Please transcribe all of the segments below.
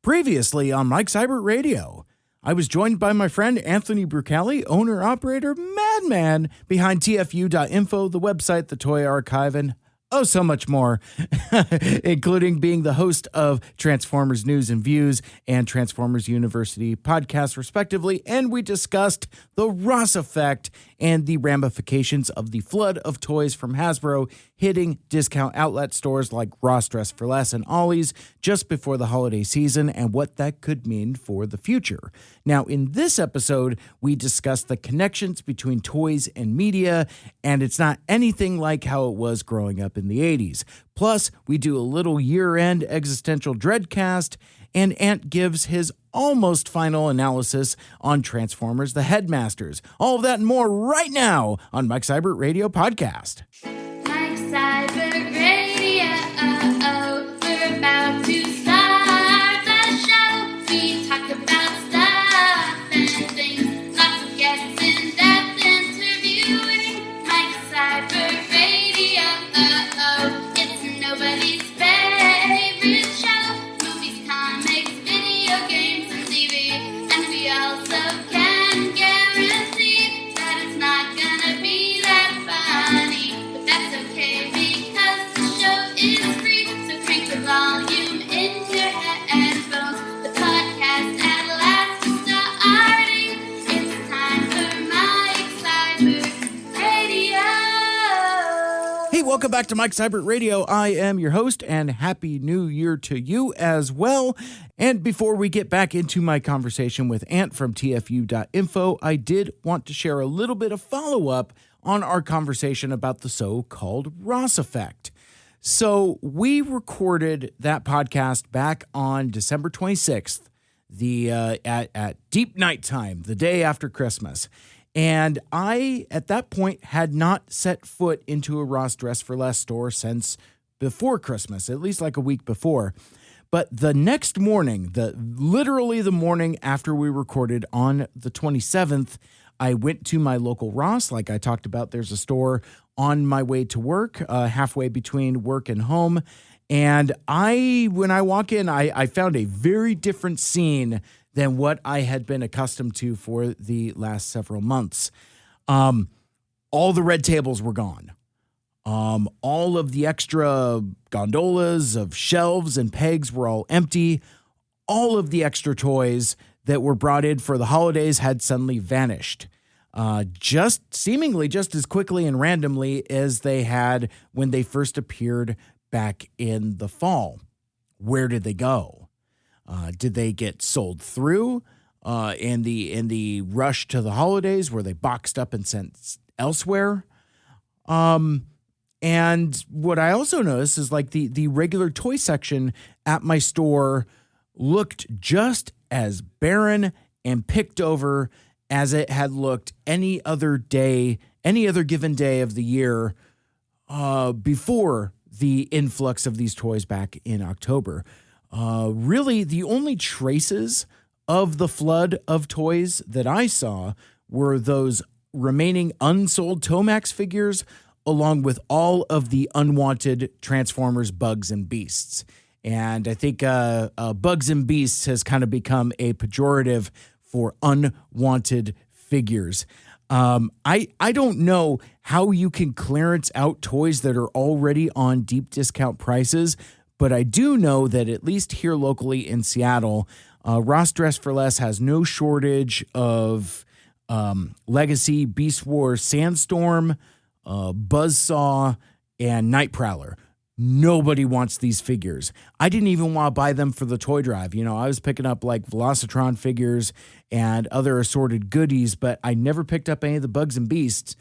Previously on Mike Seibert Radio, I was joined by my friend Anthony Brucali, owner-operator, madman behind TFU.Info, the website, the toy archive, and oh, so much more, including being the host of Transformers News and Views and Transformers University podcast, respectively. And we discussed the Ross effect and the ramifications of the flood of toys from Hasbro hitting discount outlet stores like Ross Dress for Less and Ollie's just before the holiday season and what that could mean for the future. Now, in this episode, we discussed the connections between toys and media, and it's not anything like how it was growing up in the 80s. Plus, we do a little year-end existential dreadcast, and Ant gives his almost final analysis on Transformers the Headmasters. All of that and more right now on Mike Seibert Radio Podcast. Mike Seibert Radio, we're about to start the show. We talk about stuff and things, lots of guests, in-depth interviewing. Mike Seibert Radio, it's nobody's favorite show. Movies, comics, video games, and TV. And we also can guarantee that it's not gonna be that funny. But that's okay because the show is free. So crank the volume in your headphones. The podcast at last is starting. It's time for Mike Seibert Radio. Hey, welcome back to Mike Seibert Radio. I am your host, and Happy New Year to you as well. And before we get back into my conversation with Ant from TFU.Info, I did want to share a little bit of follow-up on our conversation about the so-called Ross effect. So we recorded that podcast back on December 26th, at deep nighttime, the day after Christmas. And I, at that point, had not set foot into a Ross Dress for Less store since before Christmas, at least like a week before. But the next morning, literally the morning after we recorded on the 27th, I went to my local Ross. Like I talked about, there's a store on my way to work, halfway between work and home. And when I walk in, I found a very different scene than what I had been accustomed to for the last several months. All the red tables were gone. All of the extra gondolas of shelves and pegs were all empty. All of the extra toys that were brought in for the holidays had suddenly vanished. Seemingly just as quickly and randomly as they had when they first appeared back in the fall. Where did they go? Did they get sold through in the rush to the holidays? Were they boxed up and sent elsewhere? And what I also noticed is like the regular toy section at my store looked just as barren and picked over as it had looked any other given day of the year before the influx of these toys back in October. Really, the only traces of the flood of toys that I saw were those remaining unsold Tomax figures, along with all of the unwanted Transformers Bugs and Beasts. And I think Bugs and Beasts has kind of become a pejorative for unwanted figures. I don't know how you can clearance out toys that are already on deep discount prices, but I do know that at least here locally in Seattle, Ross Dress for Less has no shortage of Legacy, Beast Wars, Sandstorm, Buzzsaw, and Night Prowler. Nobody wants these figures. I didn't even want to buy them for the toy drive. I was picking up like Velocitron figures and other assorted goodies, but I never picked up any of the Bugs and Beasts.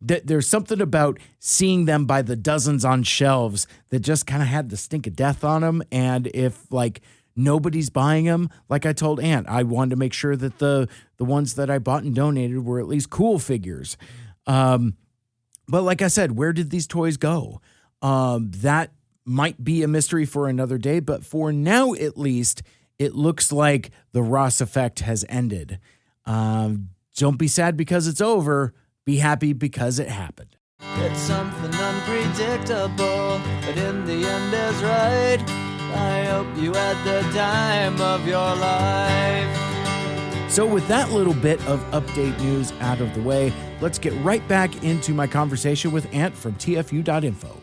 There's something about seeing them by the dozens on shelves that just kind of had the stink of death on them. And if like nobody's buying them, like I told Ant, I wanted to make sure that the ones that I bought and donated were at least cool figures. But like I said, where did these toys go? That might be a mystery for another day, but for now, at least, it looks like the Ross effect has ended. Don't be sad because it's over. Be happy because it happened. It's something unpredictable, but in the end is right. I hope you had the time of your life. So with that little bit of update news out of the way, let's get right back into my conversation with Ant from TFU.Info.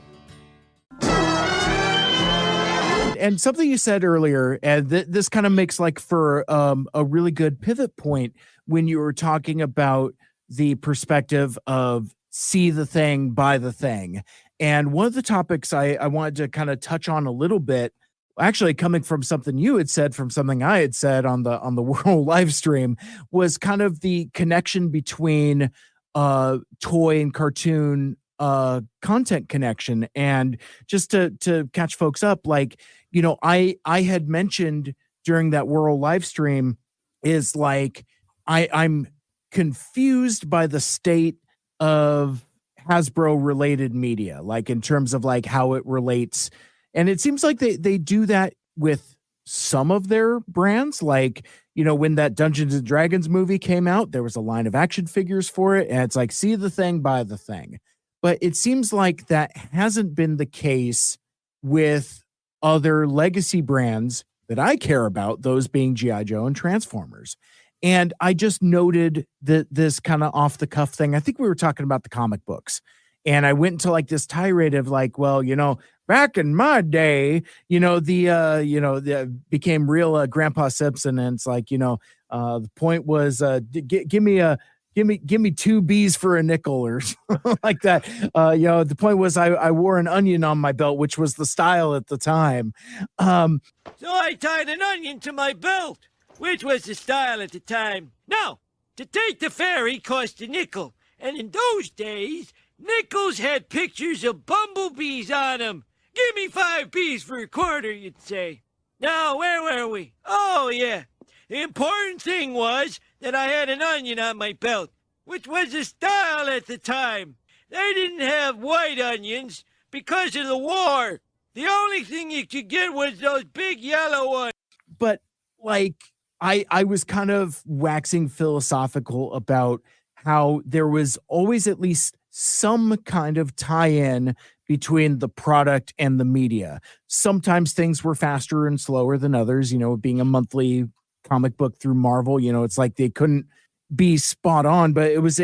And something you said earlier, and this kind of makes like for a really good pivot point when you were talking about the perspective of see the thing, buy the thing. And one of the topics I wanted to kind of touch on a little bit, actually coming from something you had said, from something I had said on the World live stream, was kind of the connection between toy and cartoon content connection. And just to catch folks up, like, you know, I had mentioned during that World live stream is like I'm confused by the state of Hasbro related media, like in terms of like how it relates. And it seems like they do that with some of their brands. Like, you know, when that Dungeons and Dragons movie came out, there was a line of action figures for it. And it's like, see the thing, buy the thing. But it seems like that hasn't been the case with other legacy brands that I care about, those being G.I. Joe and Transformers. And I just noted that this kind of off the cuff thing. I think we were talking about the comic books. And I went into like this tirade of like, well, you know, back in my day, the became real Grandpa Simpson. And it's like, the point was, give me two B's for a nickel or something like that. The point was I wore an onion on my belt, which was the style at the time. So I tied an onion to my belt, which was the style at the time. Now, to take the ferry cost a nickel. And in those days, nickels had pictures of bumblebees on them. Give me 5 B's for a quarter, you'd say. Now, where were we? Oh, yeah. The important thing was that I had an onion on my belt, which was the style at the time. They didn't have white onions because of the war. The only thing you could get was those big yellow ones. But, like, I was kind of waxing philosophical about how there was always at least some kind of tie-in between the product and the media. Sometimes things were faster and slower than others, being a monthly comic book through Marvel, it's like they couldn't be spot on, but it was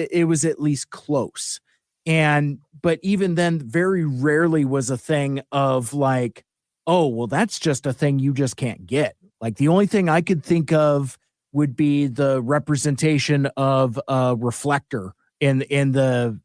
at least close. But even then, very rarely was a thing of like, oh, well, that's just a thing you just can't get. Like the only thing I could think of would be the representation of a reflector in the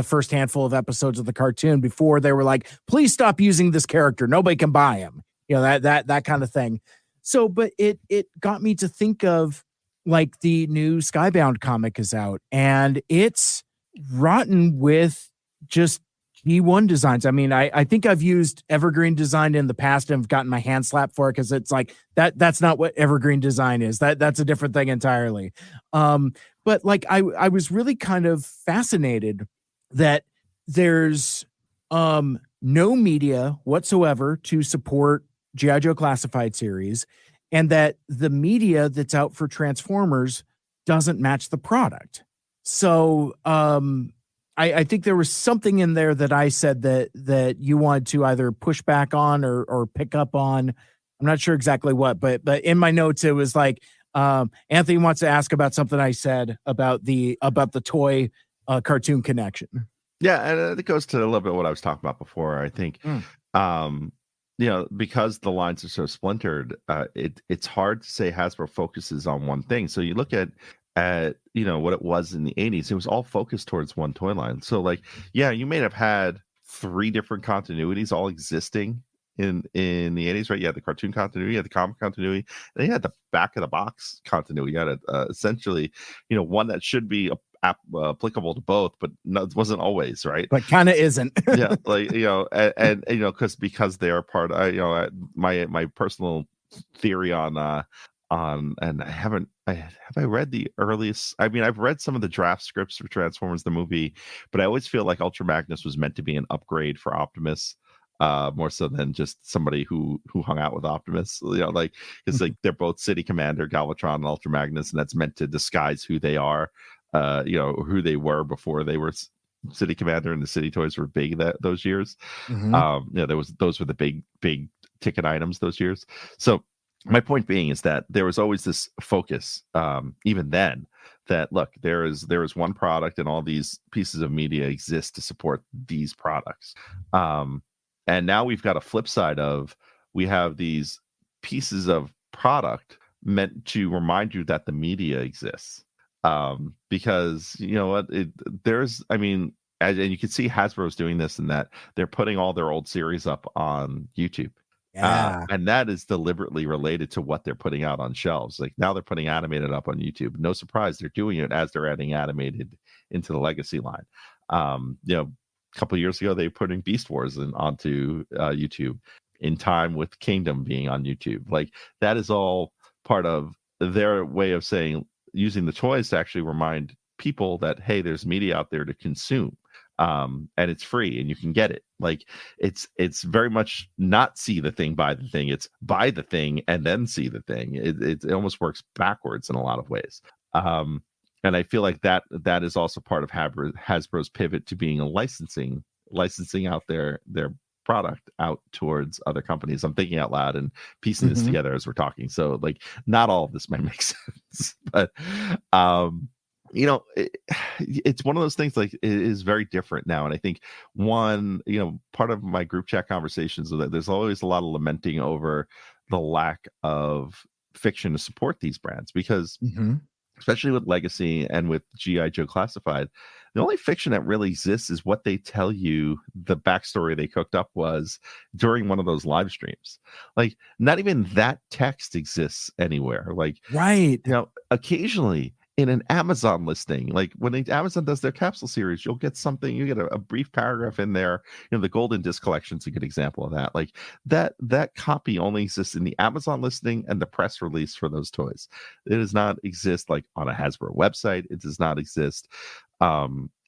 first handful of episodes of the cartoon before they were like, please stop using this character. Nobody can buy him. That kind of thing. So, but it got me to think of like the new Skybound comic is out and it's rotten with just G1 designs. I mean, I think I've used Evergreen design in the past and I've gotten my hand slapped for it because it's like that's not what Evergreen design is. That's a different thing entirely. But like I was really kind of fascinated that there's no media whatsoever to support G.I. Joe Classified series, and that the media that's out for Transformers doesn't match the product. So I think there was something in there that I said that you wanted to either push back on or pick up on. I'm not sure exactly what, but in my notes it was like Anthony wants to ask about something I said about the toy cartoon connection. Yeah, and it goes to a little bit what I was talking about before. I think because the lines are so splintered, it's hard to say Hasbro focuses on one thing. So you look at what it was in the 80s, it was all focused towards one toy line. So like, yeah, you may have had 3 different continuities all existing in the 80s, right? You had the cartoon continuity, you had the comic continuity, and you had the back of the box continuity. You had essentially, one that should be applicable to both, but no, it wasn't always, right? But kind of isn't. Yeah, like and because they are part. My personal theory on and have I read the earliest? I mean, I've read some of the draft scripts for Transformers the movie, but I always feel like Ultra Magnus was meant to be an upgrade for Optimus. More so than just somebody who hung out with Optimus, because like they're both City Commander, Galvatron, and Ultra Magnus, and that's meant to disguise who they are, who they were before they were City Commander and the City Toys were big those years. Mm-hmm. Those were the big ticket items those years. So my point being is that there was always this focus, even then, that look, there is one product and all these pieces of media exist to support these products. And now we've got a flip side of, we have these pieces of product meant to remind you that the media exists. Because you know what, and you can see Hasbro's doing this, in that they're putting all their old series up on YouTube. Yeah. And that is deliberately related to what they're putting out on shelves. Like now they're putting animated up on YouTube. No surprise, they're doing it as they're adding animated into the Legacy line. A couple of years ago, they were putting Beast Wars onto YouTube, in time with Kingdom being on YouTube. Like that is all part of their way of saying, using the toys to actually remind people that, hey, there's media out there to consume. And it's free and you can get it. Like it's very much not see the thing, buy the thing. It's buy the thing and then see the thing. It almost works backwards in a lot of ways. And I feel like that is also part of Hasbro's pivot to being a licensing out their product out towards other companies. I'm thinking out loud and piecing this together as we're talking. So like not all of this might make sense, but it's one of those things, like it is very different now. And I think part of my group chat conversations is that there's always a lot of lamenting over the lack of fiction to support these brands, because especially with Legacy and with G.I. Joe Classified, the only fiction that really exists is what they tell you the backstory they cooked up was during one of those live streams. Like not even that text exists anywhere. Like, right. Occasionally in an Amazon listing, like when Amazon does their capsule series, you'll get something, you get a brief paragraph in there. The Golden Disc collection is a good example of that. Like that copy only exists in the Amazon listing and the press release for those toys. It does not exist like on a Hasbro website. It does not exist.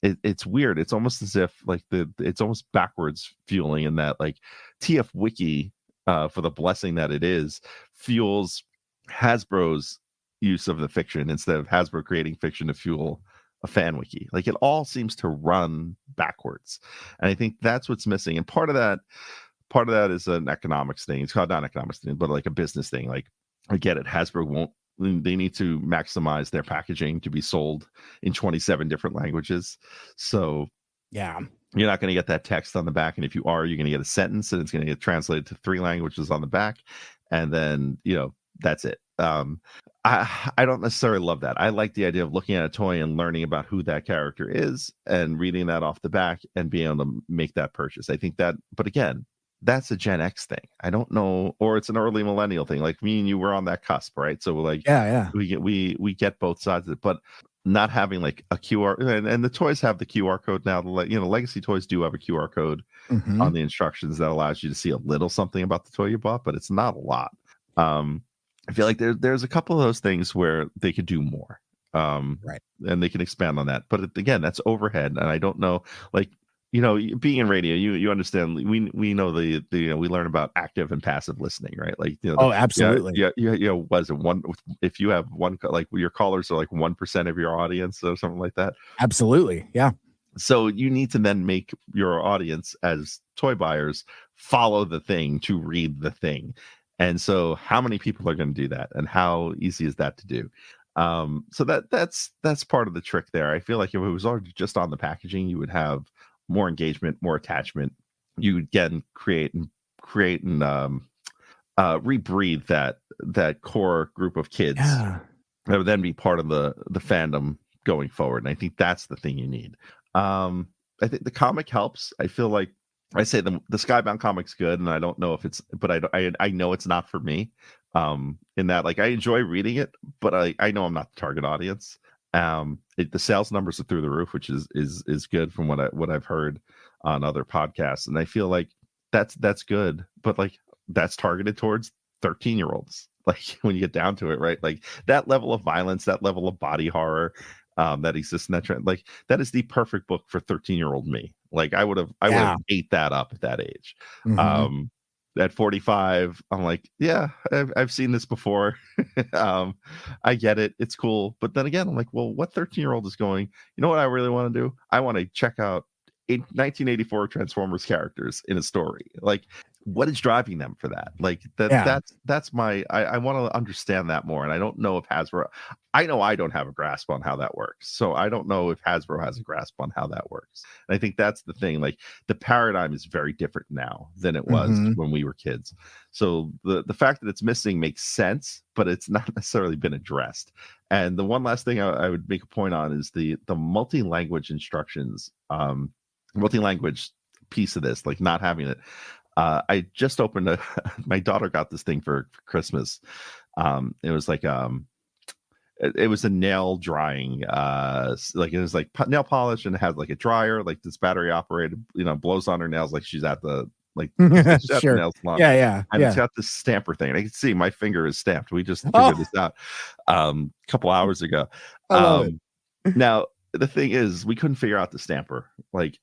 It's weird. It's almost as if like it's almost backwards fueling, in that like TF Wiki, for the blessing that it is, fuels Hasbro's use of the fiction instead of Hasbro creating fiction to fuel a fan wiki. Like it all seems to run backwards, and I think that's what's missing. And part of that is an economics thing. It's called not an economics thing, but like a business thing. Like I get it, Hasbro won't. They need to maximize their packaging to be sold in 27 different languages. So yeah, you're not going to get that text on the back, and if you are, you're going to get a sentence, and it's going to get translated to 3 languages on the back, and then that's it. I don't necessarily love that. I like the idea of looking at a toy and learning about who that character is and reading that off the back and being able to make that purchase. I think that, but again, that's a Gen X thing. I don't know, or it's an early millennial thing. Like me and you were on that cusp, right? So we're like, yeah, we get both sides of it, but not having like a QR, and the toys have the QR code now. Legacy toys do have a QR code on the instructions that allows you to see a little something about the toy you bought, but it's not a lot. I feel like there's a couple of those things where they could do more, right, and they can expand on that. But again, that's overhead, and I don't know. Like being in radio, you understand. We know the we learn about active and passive listening, right? Like absolutely. Was it one? If you have one, like your callers are like 1% of your audience or something like that. Absolutely, yeah. So you need to then make your audience as toy buyers follow the thing to read the thing. And so how many people are going to do that, and how easy is that to do? So that's part of the trick there. I feel like if it was already just on the packaging, you would have more engagement, more attachment. You would again create and rebreathe that core group of kids that would then be part of the fandom going forward. And I think that's the thing you need. I think the comic helps. I feel like I say the Skybound comic's good, and I don't know if it's, but I know it's not for me. In that, like, I enjoy reading it, but I know I'm not the target audience. The sales numbers are through the roof, which is good from what I've heard on other podcasts, and I feel like that's good, but like that's targeted towards 13-year-olds. Like when you get down to it, right? Like that level of violence, that level of body horror. That exists in that trend, like that is the perfect book for 13-year-old me. Like I would have ate that up at that age. At 45, I'm like, yeah, I've seen this before. I get it, it's cool. But then again, I'm like, well, what 13-year-old is going, you know what I really want to do? I want to check out 1984 Transformers characters in a story. Like what is driving them for that? Like that's my I want to understand that more. And I don't know if Hasbro, I know I don't have a grasp on how that works. So I don't know if Hasbro has a grasp on how that works. And I think that's the thing. Like the paradigm is very different now than it was when we were kids. So the fact that it's missing makes sense, but it's not necessarily been addressed. And the one last thing I would make a point on is the multi-language instructions, multi-language piece of this, like not having it. I just opened my daughter got this thing for Christmas. It was like it was a nail drying like it was like nail polish, and it had like a dryer, like this battery operated, blows on her nails like she's at the Sure. nail salon. And it's got this stamper thing, and I can see my finger is stamped. We just figured this out a couple hours ago. Now the thing is, we couldn't figure out the stamper,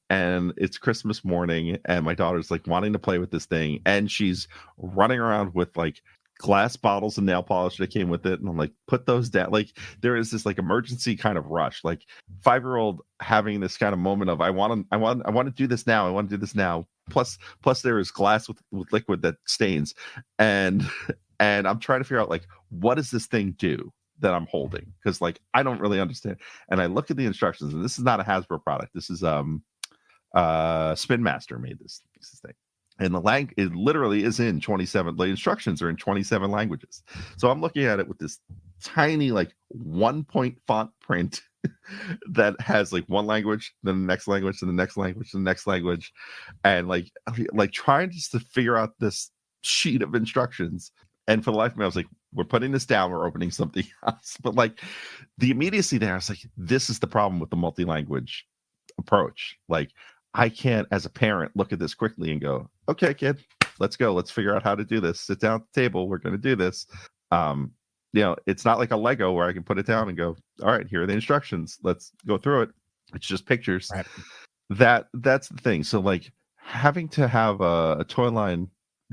and it's Christmas morning, and my daughter's like wanting to play with this thing, and she's running around with like glass bottles of nail polish that came with it, and I'm like, put those down. Like there is this like emergency kind of rush, like 5-year-old having this kind of moment of I want to do this now. I want to do this now. Plus there is glass with liquid that stains, and I'm trying to figure out like, what does this thing do that I'm holding? Because like I don't really understand. And I look at the instructions, and this is not a Hasbro product. This is Spin Master made this thing. And it literally is in 27. The instructions are in 27 languages. So I'm looking at it with this tiny, like 1-point font print that has like one language, then the next language, then the next language, then the next language, and like trying just to figure out this sheet of instructions. And for the life of me, I was like, we're putting this down, we're opening something else. But like the immediacy there, I was like, this is the problem with the multi-language approach. Like I can't, as a parent, look at this quickly and go, okay, kid, let's go. Let's figure out how to do this. Sit down at the table. We're going to do this. It's not like a Lego where I can put it down and go, all right, here are the instructions. Let's go through it. It's just pictures. Right. That's the thing. So like having to have a toy line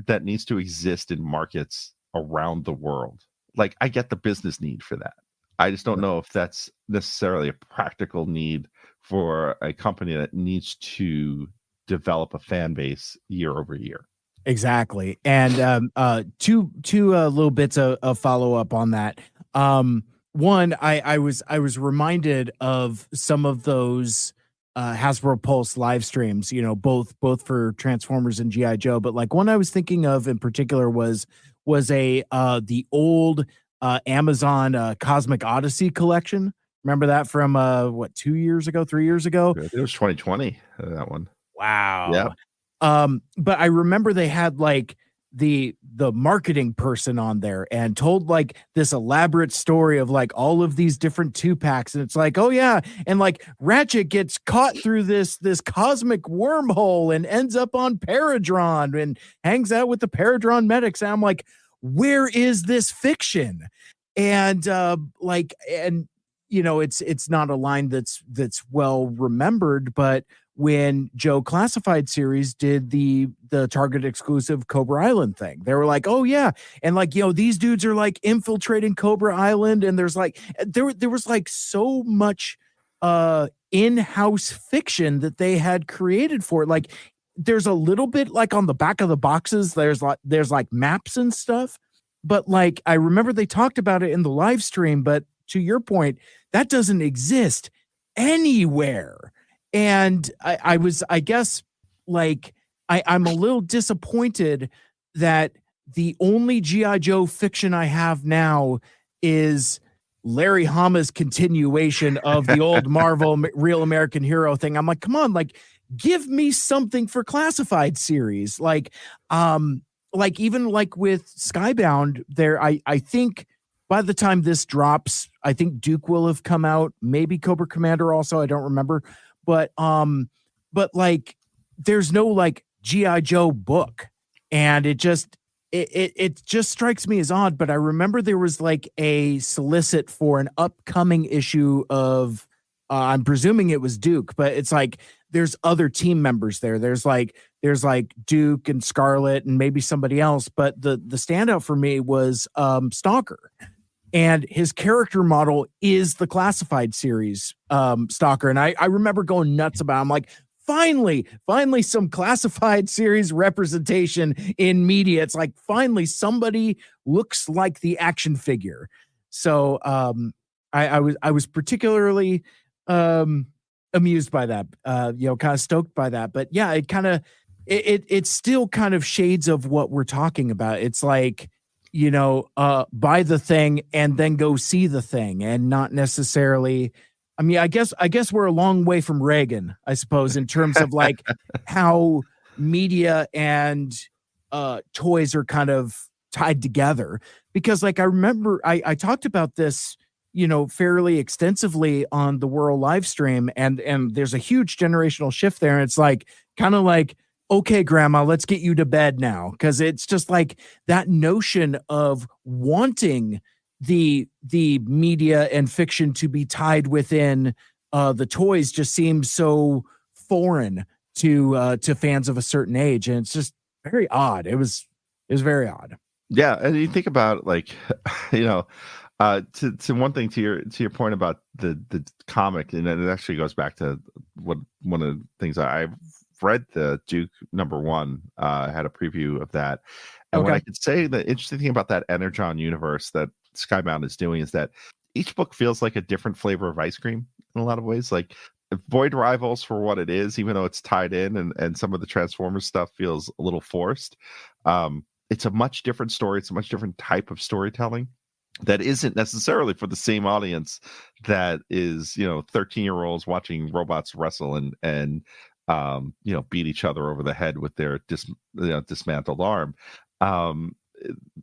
that needs to exist in markets around the world. Like I get the business need for that. I just don't know if that's necessarily a practical need for a company that needs to develop a fan base year over year. Exactly. And two little bits of follow up on that. One, I was reminded of some of those Hasbro Pulse live streams, both for Transformers and G.I. Joe. But like one I was thinking of in particular was the old Amazon Cosmic Odyssey collection. Remember that from 3 years ago? It was 2020, that one. Wow. Yeah. But I remember they had like the marketing person on there and told like this elaborate story of like all of these different 2-packs, and it's like, oh yeah, and like Ratchet gets caught through this cosmic wormhole and ends up on Paradron and hangs out with the Paradron medics, and I'm like, where is this fiction? And it's not a line that's well remembered, but when Joe Classified series did the Target exclusive Cobra Island thing, they were like, oh yeah, and like these dudes are like infiltrating Cobra Island, and there's like there was like so much in-house fiction that they had created for it. Like there's a little bit like on the back of the boxes, there's like maps and stuff, but like I remember they talked about it in the live stream, but to your point, that doesn't exist anywhere. And I'm a little disappointed that the only G.I. Joe fiction I have now is Larry Hama's continuation of the old Marvel Real American Hero thing. I'm like, come on, like give me something for Classified series. Like even like with Skybound there, I think by the time this drops, I think Duke will have come out, maybe Cobra Commander also, I don't remember. But like there's no like G.I. Joe book, and it just strikes me as odd. But I remember there was like a solicit for an upcoming issue of I'm presuming it was Duke, but it's like there's other team members there. There's like Duke and Scarlet and maybe somebody else, but the standout for me was Stalker. And his character model is the Classified series Stalker. And I remember going nuts about it. I'm like, finally some classified series representation in media. It's like finally somebody looks like the action figure. So I was particularly amused by that, kind of stoked by that. But yeah, it kind of it's still kind of shades of what we're talking about. It's like, buy the thing and then go see the thing, and not necessarily. I mean, I guess we're a long way from Reagan, I suppose, in terms of like how media and toys are kind of tied together. Because like I remember I talked about this, fairly extensively on the World live stream, and there's a huge generational shift there. And it's like kind of like, okay, grandma, let's get you to bed now. Because it's just like that notion of wanting the media and fiction to be tied within the toys just seems so foreign to fans of a certain age, and it's just very odd. It was very odd. Yeah, and you think about like, to one thing, to your point about the comic, and it actually goes back to what one of the things I've read, the Duke #1. I had a preview of that, and what I could say, the interesting thing about that Energon universe that Skybound is doing is that each book feels like a different flavor of ice cream in a lot of ways. Like Void Rivals, for what it is, even though it's tied in, and some of the Transformers stuff feels a little forced. It's a much different story. It's a much different type of storytelling that isn't necessarily for the same audience that is, 13-year-olds watching robots wrestle and beat each other over the head with their dismantled arm.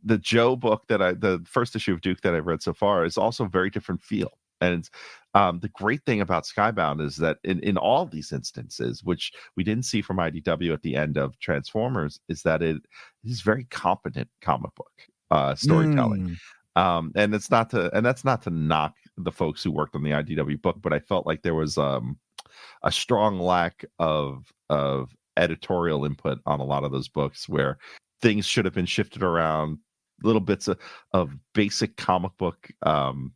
The Joe book the first issue of Duke that I've read so far is also a very different feel. And the great thing about Skybound is that in all these instances, which we didn't see from IDW at the end of Transformers, is that it is very competent comic book storytelling. And that's not to knock the folks who worked on the IDW book, but I felt like there was a strong lack of editorial input on a lot of those books, where things should have been shifted around. Little bits of basic comic book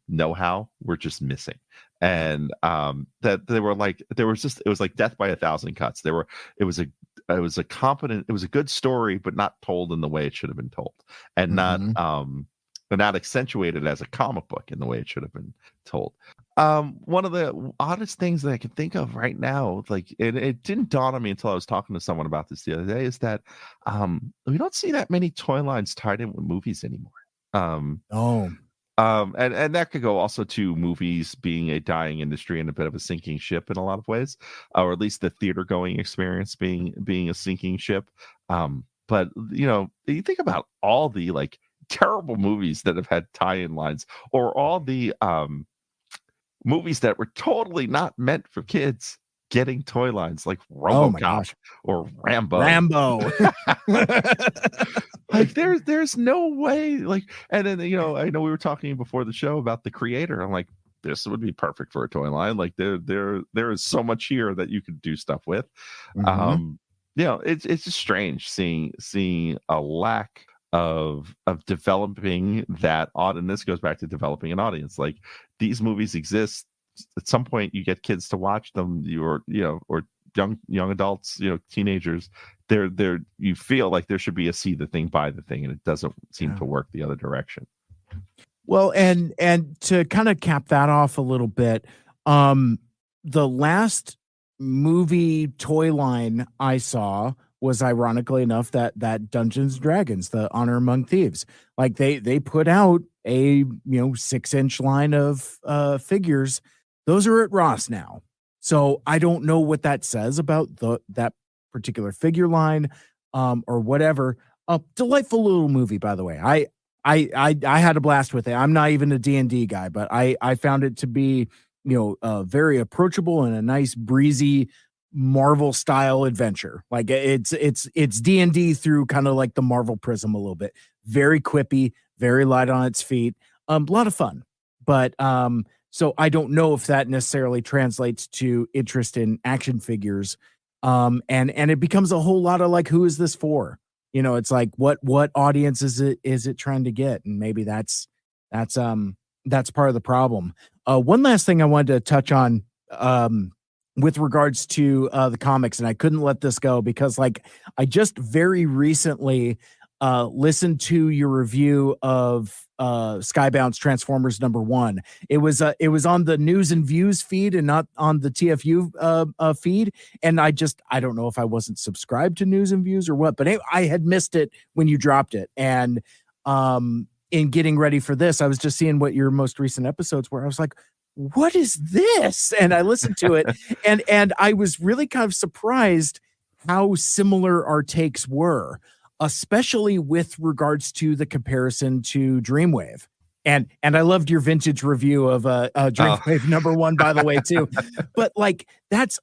know-how were just missing, and that they were like, it was like death by 1,000 cuts. It was a good story, but not told in the way it should have been told, and not accentuated as a comic book in the way it should have been told. One of the oddest things that I can think of right now, like it didn't dawn on me until I was talking to someone about this the other day, is that we don't see that many toy lines tied in with movies anymore. And that could go also to movies being a dying industry and a bit of a sinking ship in a lot of ways, or at least the theater going experience being a sinking ship. But you think about all the like terrible movies that have had tie-in lines, or all the movies that were totally not meant for kids getting toy lines, like RoboCop or Rambo. Like there's no way, like, and then I know we were talking before the show about The Creator. I'm like, this would be perfect for a toy line. Like there is so much here that you could do stuff with. It's just strange seeing a lack of developing that and this goes back to developing an audience. Like, these movies exist. At some point you get kids to watch them, or young adults, teenagers. You feel like there should be a see the thing, buy the thing, and it doesn't seem to work the other direction. Well, and to kind of cap that off a little bit, the last movie toy line I saw was, ironically enough, that Dungeons and Dragons, the Honor Among Thieves. Like they put out a 6-inch line of figures. Those are at Ross now. So I don't know what that says about that particular figure line, or whatever. A delightful little movie, by the way. I had a blast with it. I'm not even a D&D guy, but I found it to be very approachable and a nice breezy Marvel style adventure. Like it's D&D through kind of like the Marvel prism a little bit. Very quippy, very light on its feet. A lot of fun. But so I don't know if that necessarily translates to interest in action figures. And it becomes a whole lot of like, who is this for? It's like, what audience is it trying to get? And maybe that's part of the problem. One last thing I wanted to touch on, with regards to the comics, and I couldn't let this go because like I just very recently listened to your review of Skybound's Transformers #1. It was on the News and Views feed and not on the TFU feed, and I don't know if I wasn't subscribed to News and Views or what, but I had missed it when you dropped it. And in getting ready for this, I was just seeing what your most recent episodes were. I was like, what is this? And I listened to it, and I was really kind of surprised how similar our takes were, especially with regards to the comparison to Dreamwave. And I loved your vintage review of Dreamwave #1, by the way, too. But like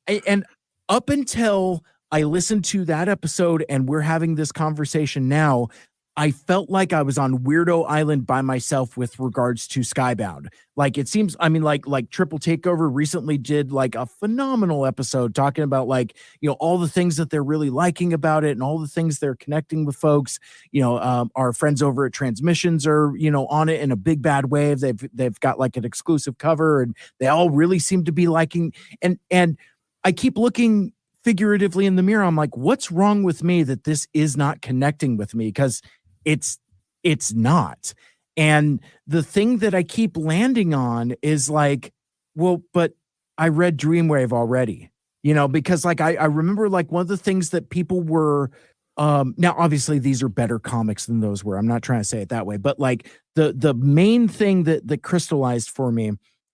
and up until I listened to that episode and we're having this conversation now, I felt like I was on Weirdo Island by myself with regards to Skybound. Like it seems, I mean, like Triple Takeover recently did like a phenomenal episode talking about like, all the things that they're really liking about it and all the things they're connecting with folks. Our friends over at Transmissions are, on it in a big bad way. They've got like an exclusive cover and they all really seem to be liking. And I keep looking figuratively in the mirror. I'm like, what's wrong with me that this is not connecting with me? Because it's not. And the thing that I keep landing on is like, well, but I read Dreamwave already, because like I remember like one of the things that people were now obviously these are better comics than those were. I'm not trying to say it that way, but like the main thing that crystallized for me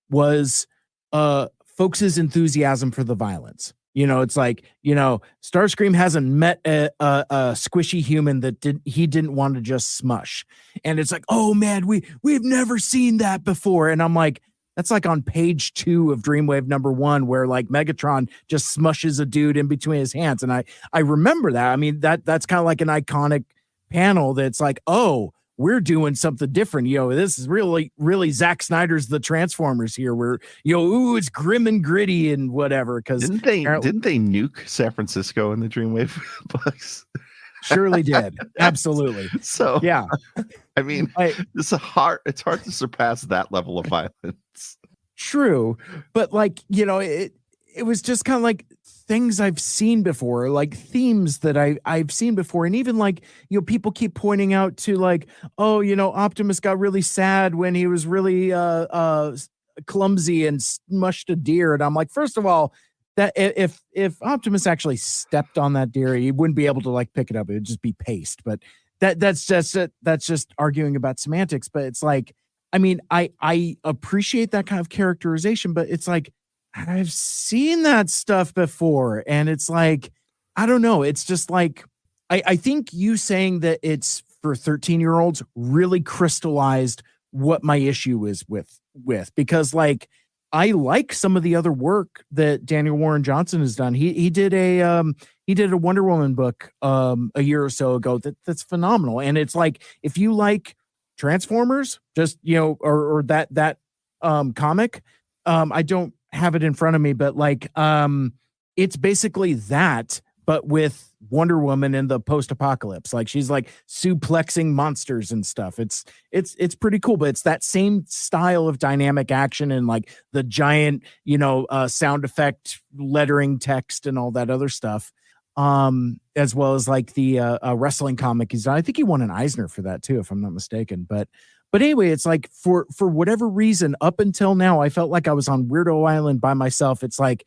was folks' enthusiasm for the violence. It's like, Starscream hasn't met a squishy human that he didn't want to just smush. And it's like, oh man, we've never seen that before. And I'm like, that's like on page 2 of Dreamwave #1, where like Megatron just smushes a dude in between his hands. And I remember that. I mean, that's kind of like an iconic panel that's like, oh, we're doing something different. This is really, really Zack Snyder's The Transformers here. Where, it's grim and gritty and whatever. Because didn't they nuke San Francisco in the Dreamwave books? Surely did. Absolutely. So yeah. I mean, it's hard to surpass that level of violence. True. But like, it was just kind of like things I've seen before, like themes that I've seen before. And even like, people keep pointing out to like, oh, Optimus got really sad when he was really clumsy and smushed a deer. And I'm like, first of all, that if Optimus actually stepped on that deer, he wouldn't be able to like pick it up. It would just be paste. But that's just arguing about semantics. But it's like, I mean, I appreciate that kind of characterization, but it's like, I've seen that stuff before. And it's like, I don't know. It's just like, I think you saying that it's for 13-year-olds really crystallized what my issue is with, because like, I like some of the other work that Daniel Warren Johnson has done. He did a Wonder Woman book a year or so ago that's phenomenal. And it's like, if you like Transformers, just, or that comic, I don't have it in front of me, but like it's basically that, but with Wonder Woman in the post-apocalypse. Like she's like suplexing monsters and stuff. It's pretty cool, but it's that same style of dynamic action and like the giant, sound effect lettering text and all that other stuff. As well as like the wrestling comic he's done. I think he won an Eisner for that too, if I'm not mistaken. But anyway, it's like for whatever reason, up until now, I felt like I was on Weirdo Island by myself. It's like,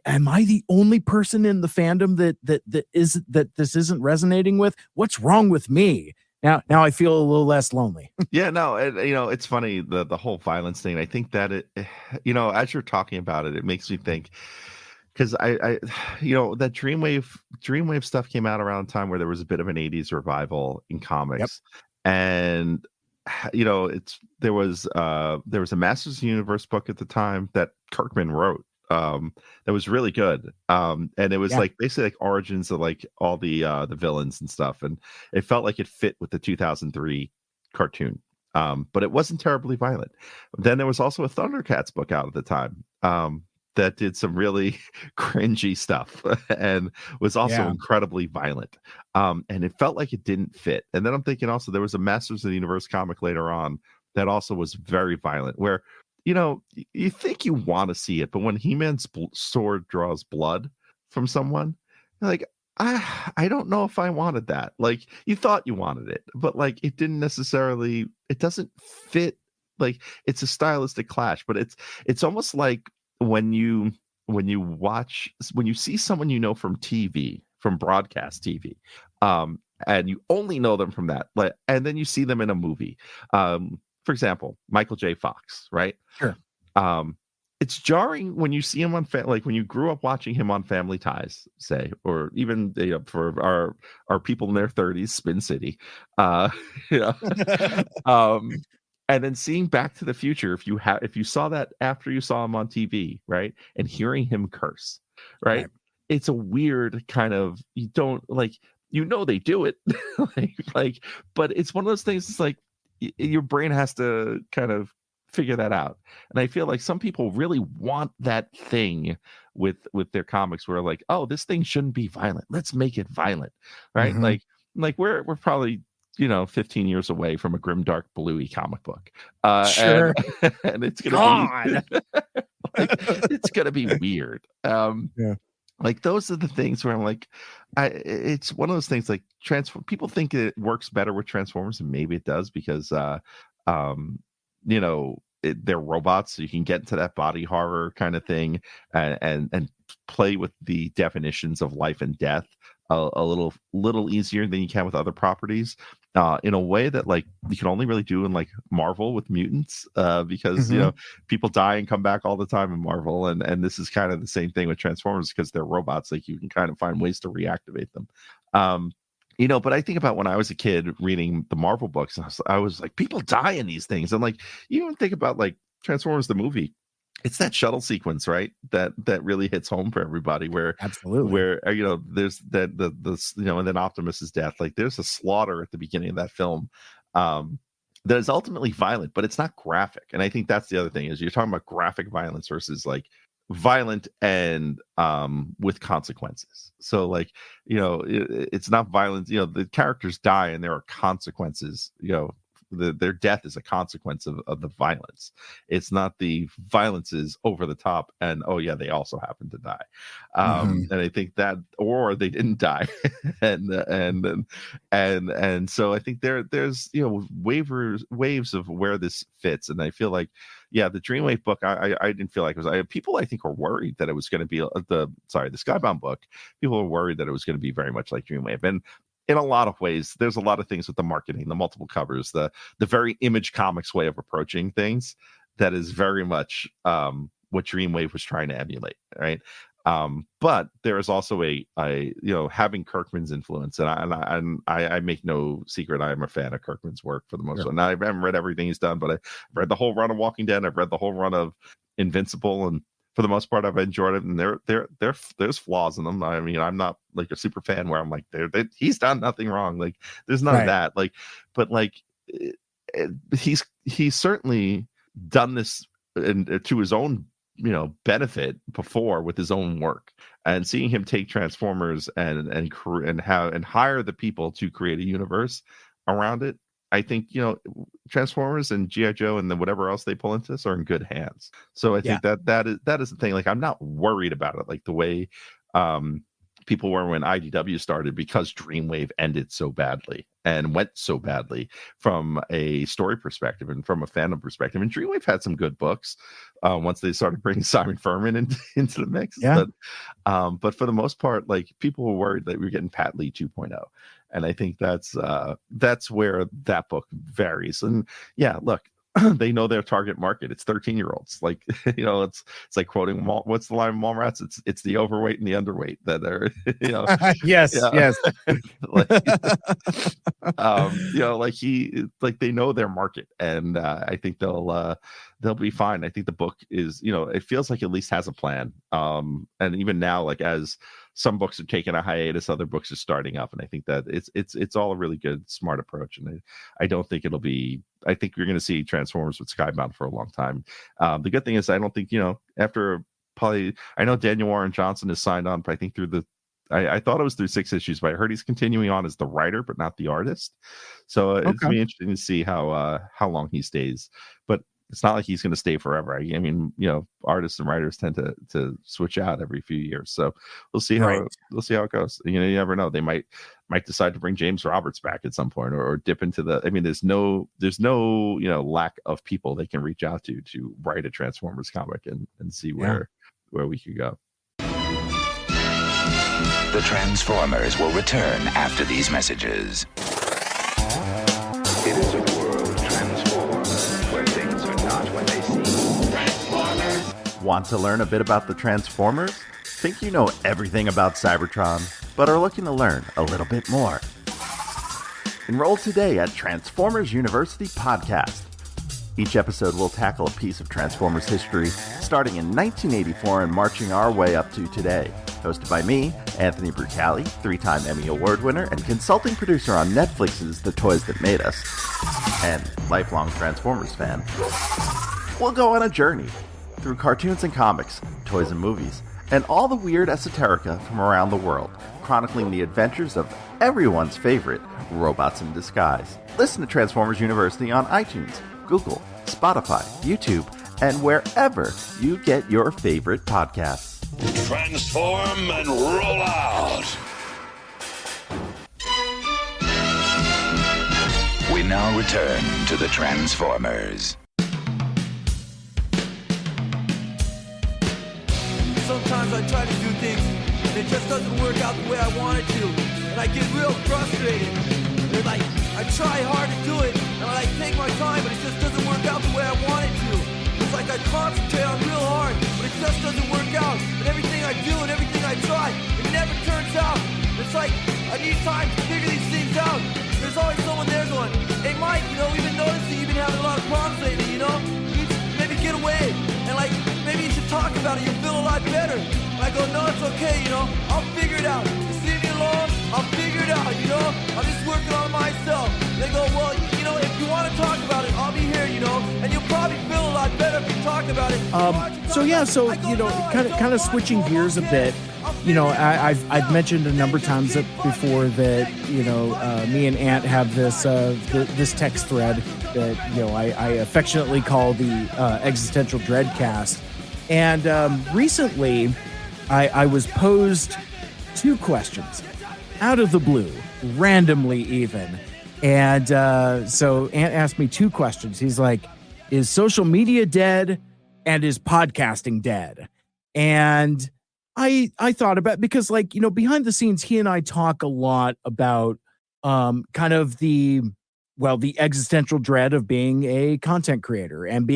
am I the only person in the fandom that this isn't resonating with? What's wrong with me? Now I feel a little less lonely. Yeah, no, it's funny the whole violence thing. I think that as you're talking about it, it makes me think, because I that Dreamwave stuff came out around a time where there was a bit of an 80s revival in comics. Yep. And there was a Masters of the Universe book at the time that Kirkman wrote that was really good, and it was like basically like origins of like all the villains and stuff, and it felt like it fit with the 2003 cartoon, but it wasn't terribly violent. Then there was also a Thundercats book out at the time that did some really cringy stuff and was also incredibly violent. And it felt like it didn't fit. And then I'm thinking also there was a Masters of the Universe comic later on that also was very violent, where you think you want to see it, but when He-Man's sword draws blood from someone, you're like, I don't know if I wanted that. Like, you thought you wanted it, but like it didn't necessarily. It doesn't fit. Like, it's a stylistic clash, but it's almost like when you see someone from TV, from broadcast TV, and you only know them from that, like, and then you see them in a movie. For example, Michael J. Fox, right? Sure. It's jarring when you see him on like when you grew up watching him on Family Ties, say, or even for our people in their 30s, Spin City, you know, and then seeing Back to the Future, if you saw that after you saw him on TV, right, and hearing him curse, right, it's a weird kind of, you don't like, they do it, but it's one of those things. It's like your brain has to kind of figure that out, and I feel like some people really want that thing with their comics, where like, oh, this thing shouldn't be violent, let's make it violent, right? Mhm. Like we're probably 15 years away from a grim dark bluey comic book, Sure. and it's gonna be like, it's gonna be weird. Yeah. Like, those are the things where I'm like, it's one of those things, like, people think it works better with Transformers, and maybe it does, because they're robots, so you can get into that body horror kind of thing, and play with the definitions of life and death a little easier than you can with other properties, in a way that, like, you can only really do in like Marvel with mutants, because people die and come back all the time in Marvel, and this is kind of the same thing with Transformers, because they're robots. Like, you can kind of find ways to reactivate them. But I think about when I was a kid reading the Marvel books, and I was like, people die in these things. And like, you even think about like Transformers the movie, it's that shuttle sequence, right, that really hits home for everybody, where Absolutely. There's that and then Optimus's death. Like, there's a slaughter at the beginning of that film, that is ultimately violent, but it's not graphic. And I think that's the other thing, is you're talking about graphic violence versus like violent and with consequences. So like, it's not violence. The characters die and there are consequences. Their death is a consequence of the violence. It's not the violence is over the top and, oh yeah, they also happen to die. And I think that, or they didn't die. and so I think there's waves of where this fits. And I feel like, yeah, the Dreamwave book, I didn't feel like it was. People, I think, were worried that it was going to be the Skybound book. People were worried that it was going to be very much like Dreamwave, and in a lot of ways, there's a lot of things with the marketing, the multiple covers, the very Image Comics way of approaching things that is very much what Dreamwave was trying to emulate, right? But there is also a having Kirkman's influence, and I make no secret I am a fan of Kirkman's work for the most part. Now, I haven't read everything he's done, but I've read the whole run of Walking Dead, I've read the whole run of Invincible, and for the most part, I've enjoyed it. And there's flaws in them. I mean, I'm not like a super fan where I'm like, he's done nothing wrong. Like, there's none of that. Like, but like, he's certainly done this to his own benefit before with his own work, and seeing him take Transformers and hire the people to create a universe around it. I think Transformers and G.I. Joe and then whatever else they pull into this are in good hands. So I think that is the thing. Like, I'm not worried about it like the way people were when IDW started, because Dreamwave ended so badly and went so badly from a story perspective and from a fandom perspective. And Dreamwave had some good books once they started bringing Simon Furman into the mix. Yeah. But for the most part, like, people were worried that we were getting Pat Lee 2.0. And I think that's where that book varies. And yeah, look, they know their target market. It's 13-year-olds. Like, it's like quoting what's the line of Mallrats? It's the overweight and the underweight that are, yes. Like, they know their market, and I think they'll be fine. I think the book is, it feels like it at least has a plan. And even now, like, as some books are taking a hiatus, other books are starting up, and I think that it's all a really good, smart approach. And I don't think it'll be. I think you're going to see Transformers with Skybound for a long time. The good thing is, I don't think after probably, I know Daniel Warren Johnson is signed on, but I think through I thought it was through 6 issues, but I heard he's continuing on as the writer, but not the artist. So it's going to be interesting to see how long he stays. But it's not like he's going to stay forever. I mean, artists and writers tend to switch out every few years. So we'll see how it goes. You never know. They might decide to bring James Roberts back at some point, or dip into the. I mean, there's no lack of people they can reach out to write a Transformers comic and see where we could go. The Transformers will return after these messages. It is a world transformed, where things are not what they seem. Transformers! Want to learn a bit about the Transformers? Think you know everything about Cybertron, but are looking to learn a little bit more? Enroll today at Transformers University Podcast. Each episode will tackle a piece of Transformers history, starting in 1984 and marching our way up to today. Hosted by me, Anthony Brucali, 3-time Emmy Award winner and consulting producer on Netflix's The Toys That Made Us, and lifelong Transformers fan. We'll go on a journey through cartoons and comics, toys and movies, and all the weird esoterica from around the world, chronicling the adventures of everyone's favorite robots in disguise. Listen to Transformers University on iTunes, Google, Spotify, YouTube, and wherever you get your favorite podcasts. Transform and roll out! We now return to the Transformers. Sometimes I try to do things and it just doesn't work out the way I want it to. And I get real frustrated. And I try hard to do it and I take my time, but it just doesn't work out the way I want it to. It's like I concentrate on real hard, but it just doesn't work out. And everything I do and everything I try, it never turns out. It's like I need time to figure these things out. There's always someone there going, hey Mike, we've been noticing you've been having a lot of problems lately, you need to maybe get away. And maybe you should talk about it, you'll feel a lot better. And I go, no, it's okay, I'll figure it out. Just leave me alone, I'll figure it out, I'm just working on myself. They go, well, if you want to talk about it, I'll be here, and you'll probably feel a lot better if you talk about it. Kind of switching gears a bit. I've mentioned a number of times before that me and Ant have this text thread that I affectionately call the Existential Dreadcast, and recently I was posed 2 questions out of the blue, randomly even. And so Ant asked me 2 questions. He's like, is social media dead and is podcasting dead? And I thought about, because behind the scenes, he and I talk a lot about kind of the existential dread of being a content creator and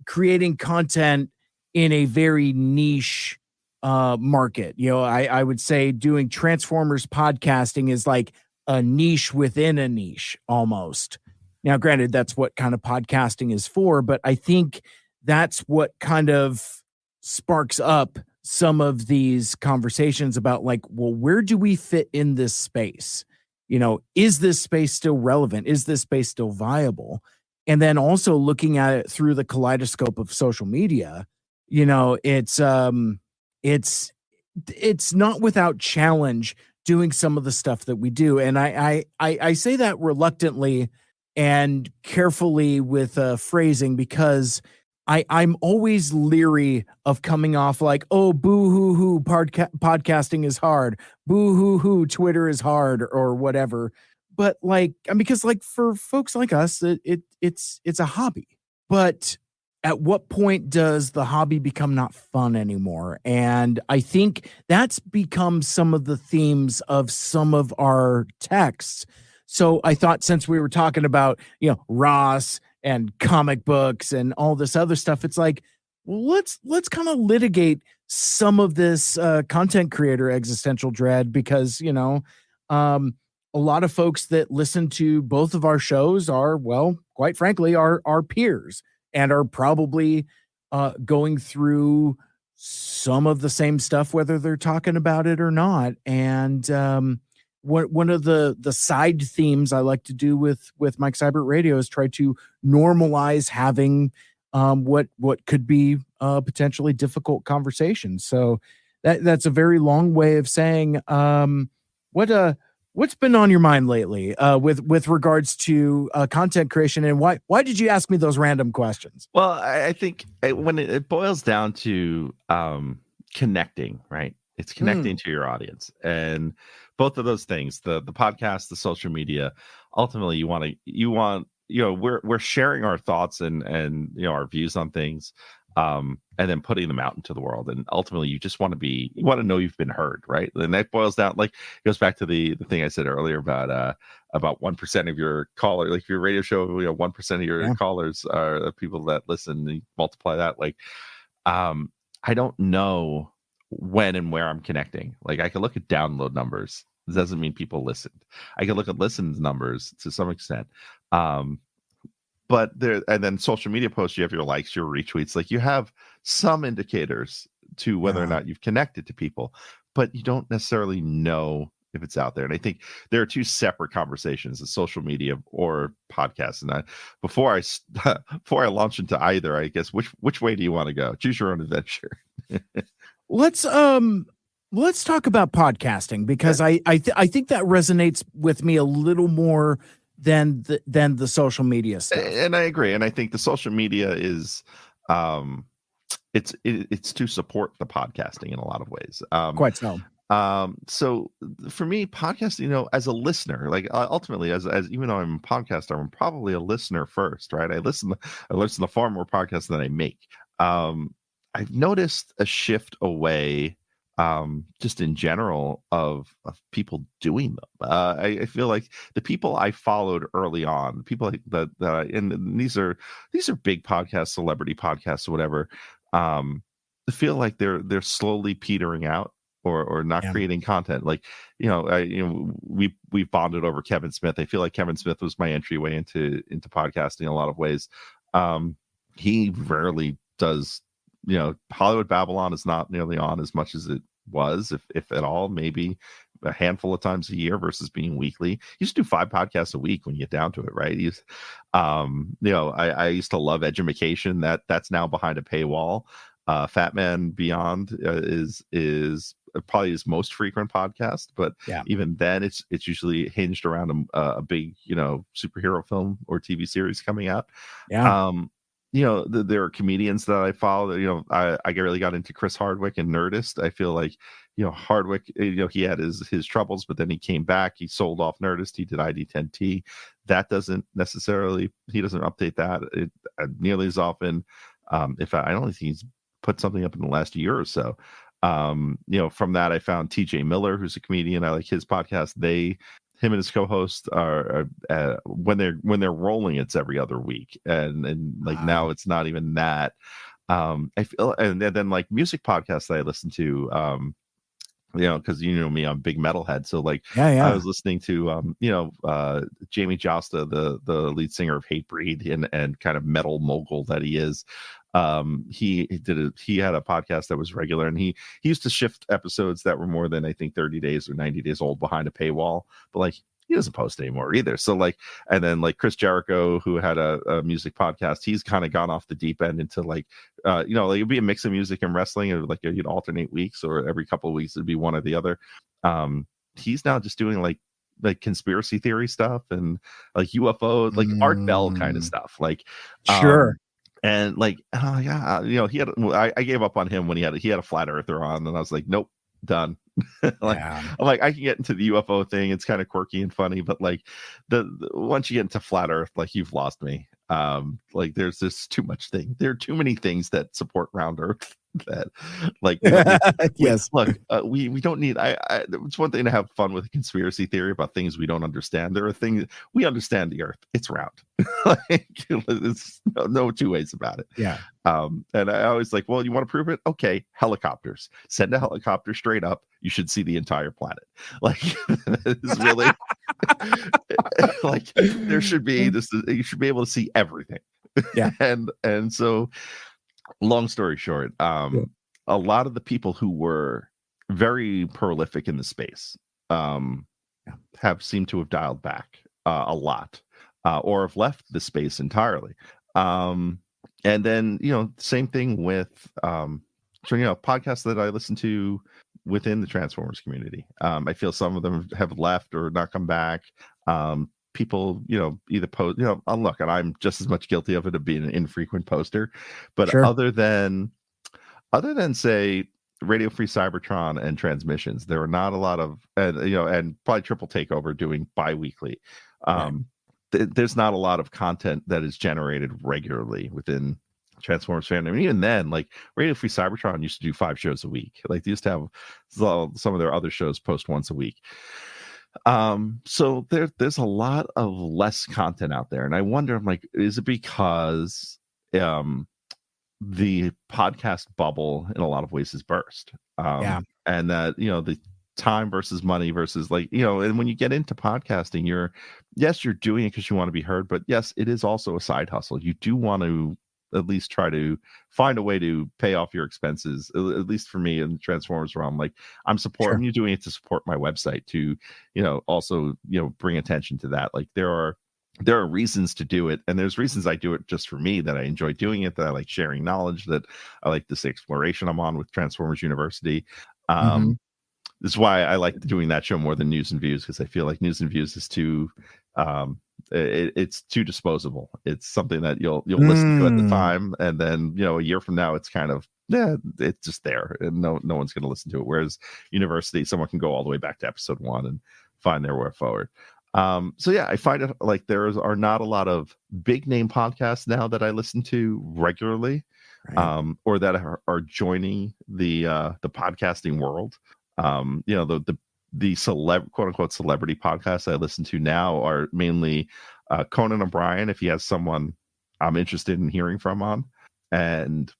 creating content in a very niche market. I would say doing Transformers podcasting is like a niche within a niche almost. Now, granted, that's what kind of podcasting is for, but I think that's what kind of sparks up some of these conversations about where do we fit in this space? Is this space still relevant? Is this space still viable? And then also looking at it through the kaleidoscope of social media, it's not without challenge doing some of the stuff that we do. And I say that reluctantly and carefully with phrasing, because I'm always leery of coming off like, oh, boo-hoo-hoo, podcasting is hard. Boo-hoo-hoo, Twitter is hard, or whatever. But because for folks like us, it's a hobby. But at what point does the hobby become not fun anymore? And I think that's become some of the themes of some of our texts. So I thought, since we were talking about, Ross and comic books and all this other stuff, it's like, well, let's kind of litigate some of this content creator existential dread, because, a lot of folks that listen to both of our shows are, well, quite frankly, our peers, and are probably going through some of the same stuff, whether they're talking about it or not. And one of the side themes I like to do with Mike Seibert Radio is try to normalize having what could be potentially difficult conversations. So that's a very long way of saying what What's been on your mind lately with regards to content creation, and why did you ask me those random questions? Well, I think when it boils down to connecting, right? It's connecting to your audience, and both of those things, the podcast, the social media, ultimately we're sharing our thoughts and our views on things, and then putting them out into the world, and ultimately you want to know you've been heard, right? And that boils down, like, it goes back to the thing I said earlier about 1% of your caller, like your radio show, 1% of your callers are the people that listen, and you multiply that, like, I don't know when and where I'm connecting. Like, I can look at download numbers. It doesn't mean people listened. I can look at listens numbers to some extent. But there, and then social media posts, you have your likes, your retweets, like you have some indicators to whether or not you've connected to people, but you don't necessarily know if it's out there. And I think there are two separate conversations: the social media or podcasts. And before I launch into either, I guess which way do you want to go? Choose your own adventure. Let's talk about podcasting, because I think that resonates with me a little more than the social media stuff. And I agree. And I think the social media is it's to support the podcasting in a lot of ways. Quite so. So for me, podcasting, as a listener, like ultimately, as even though I'm a podcaster, I'm probably a listener first, right? I listen to far more podcasts than I make. I've noticed a shift away, just in general, of people doing them. I feel like the people I followed early on, people like that and these are big podcasts, celebrity podcasts, or whatever. I feel like they're slowly petering out, or not creating content. Like, we bonded over Kevin Smith. I feel like Kevin Smith was my entryway into podcasting in a lot of ways. He rarely does. Hollywood Babylon is not nearly on as much as it was, if at all, maybe a handful of times a year versus being weekly. He used to do 5 podcasts a week when you get down to it, right? I used to love Edumacation. That's now behind a paywall. Fat Man Beyond is probably his most frequent podcast, but even then it's usually hinged around a big superhero film or TV series coming out. There are comedians that I follow. I really got into Chris Hardwick and Nerdist. I feel like Hardwick, he had his troubles, but then he came back. He sold off Nerdist. He did ID10T. That doesn't necessarily, he doesn't update that nearly as often. If I don't think he's put something up in the last year or so. From that, I found TJ Miller, who's a comedian. I like his podcast. Him and his co-host are when they're rolling, it's every other week, and like now it's not even that. I feel, and then like music podcasts that I listen to, because me, I'm a big metalhead, so like I was listening to Jamie Josta, the lead singer of Hatebreed and kind of metal mogul that he is. He had a podcast that was regular, and he used to shift episodes that were more than, I think, 30 days or 90 days old behind a paywall, but like he doesn't post anymore either. So like, and then like Chris Jericho, who had a music podcast, he's kind of gone off the deep end into like it'd be a mix of music and wrestling, or like you'd alternate weeks, or every couple of weeks it'd be one or the other. He's now just doing like conspiracy theory stuff and like UFO, like Art Bell kind of stuff, like sure. And like, he had. I gave up on him when he had a flat earther on, and I was like, nope, done. I'm like, I can get into the UFO thing. It's kind of quirky and funny, but like the once you get into flat Earth, like you've lost me. Like there's just too much thing. There are too many things that support round Earth that, like, yes. Look, we don't need. It's one thing to have fun with a conspiracy theory about things we don't understand. There are things we understand. The Earth, it's round. Like, it's no two ways about it. Yeah. And I always like, well, you want to prove it? Okay, helicopters. Send a helicopter straight up. You should see the entire planet. Like, it's really like there should be this. You should be able to see everything. Yeah. And so, long story short, a lot of the people who were very prolific in the space have seemed to have dialed back a lot, or have left the space entirely. And then, same thing with, podcasts that I listen to within the Transformers community. I feel some of them have left or not come back. People, either post, look, and I'm just as much guilty of it of being an infrequent poster, but Sure. other than say Radio Free Cybertron and Transmissions, there are not a lot of, and probably Triple Takeover doing bi-weekly. There's not a lot of content that is generated regularly within Transformers fandom. And even then, like Radio Free Cybertron used to do 5 shows a week. Like they used to have some of their other shows post once a week. So there's a lot of less content out there. And I wonder, I'm like, is it because the podcast bubble in a lot of ways has burst? And that, the time versus money versus and when you get into podcasting, you're doing it because you want to be heard, but yes, it is also a side hustle. You do want to at least try to find a way to pay off your expenses. At least for me in Transformers realm, like I'm supporting you doing it to support my website, to also bring attention to that. Like there are reasons to do it, and there's reasons I do it just for me, that I enjoy doing it, that I like sharing knowledge, that I like this exploration I'm on with Transformers University. This is why I like doing that show more than News and Views, because I feel like News and Views is too it's too disposable. It's something that you'll listen to at the time, and then a year from now it's kind of it's just there, and no one's going to listen to it. Whereas University, someone can go all the way back to episode 1 and find their way forward. So yeah, I find it like there are not a lot of big name podcasts now that I listen to regularly, or that are joining the podcasting world. The quote unquote celebrity podcasts I listen to now are mainly Conan O'Brien, if he has someone I'm interested in hearing from on. And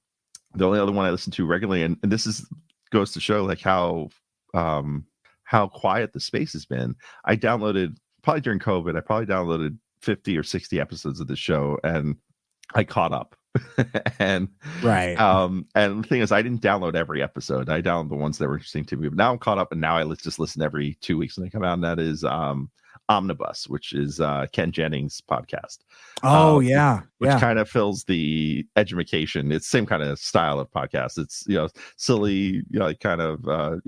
the only other one I listen to regularly, and this goes to show like how quiet the space has been. I downloaded, probably during COVID, I probably downloaded 50 or 60 episodes of the show, and I caught up. And the thing is, I didn't download every episode. I downloaded the ones that were interesting to me, but now I'm caught up, and now I just listen every 2 weeks when they come out, and that is Omnibus, which is Ken Jennings' podcast. Which kind of fills the education. It's the same kind of style of podcast. It's silly, kind of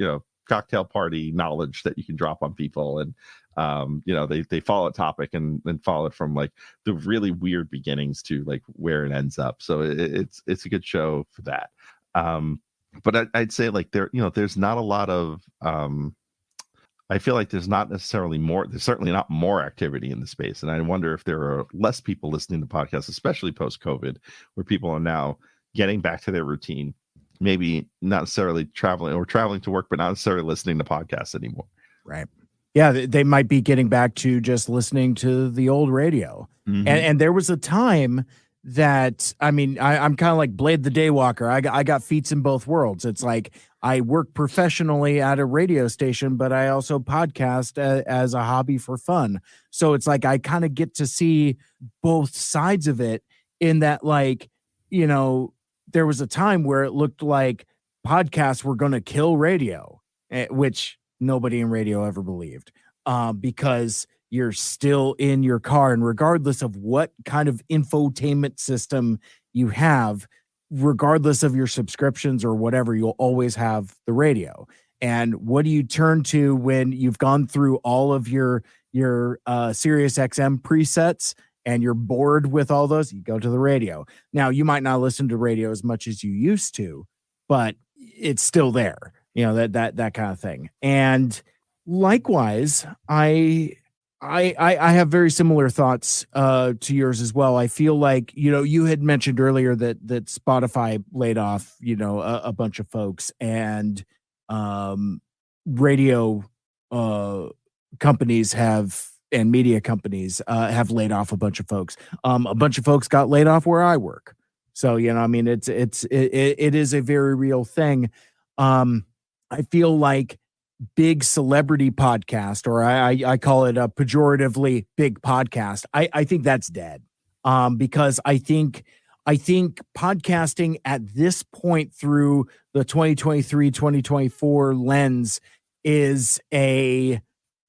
cocktail party knowledge that you can drop on people, and they follow a topic and follow it from like the really weird beginnings to like where it ends up. So it's a good show for that. But I'd say like there's not a lot of I feel like there's not necessarily more. There's certainly not more activity in the space, and I wonder if there are less people listening to podcasts, especially post COVID, where people are now getting back to their routine. Maybe not necessarily traveling to work, but not necessarily listening to podcasts anymore. Right. Yeah, they might be getting back to just listening to the old radio. And there was a time that, I'm kind of like Blade the Daywalker. I got feats in both worlds. It's like I work professionally at a radio station, but I also podcast as a hobby for fun. So it's like I kind of get to see both sides of it, in that, like, there was a time where it looked like podcasts were going to kill radio, which nobody in radio ever believed, because you're still in your car, and regardless of what kind of infotainment system you have, regardless of your subscriptions or whatever, you'll always have the radio. And what do you turn to when you've gone through all of your Sirius XM presets and you're bored with all those? You go to the radio. Now, you might not listen to radio as much as you used to, but it's still there, that kind of thing. And likewise, I have very similar thoughts to yours as well. I feel like, you had mentioned earlier that Spotify laid off, a bunch of folks, and radio companies and media companies have laid off a bunch of folks. A bunch of folks got laid off where I work. So, it is a very real thing. I feel like big celebrity podcast, or I call it a pejoratively big podcast, I think that's dead. Because I think podcasting at this point through the 2023-2024 lens is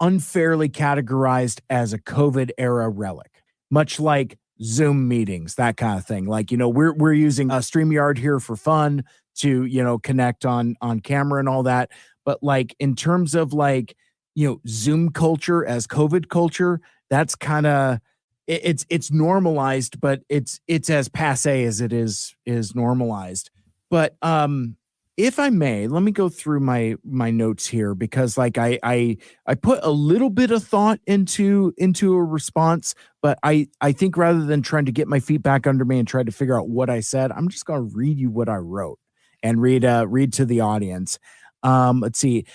unfairly categorized as a COVID era relic, much like Zoom meetings, that kind of thing. Like, we're using a StreamYard here for fun to, connect on camera and all that. but like in terms of like, Zoom culture as COVID culture, that's kind of it's normalized, but it's as passe as it is normalized. But if I may, let me go through my notes here, because like I put a little bit of thought into a response, but I think rather than trying to get my feet back under me and try to figure out what I said, I'm just going to read you what I wrote and read to the audience. Let's see.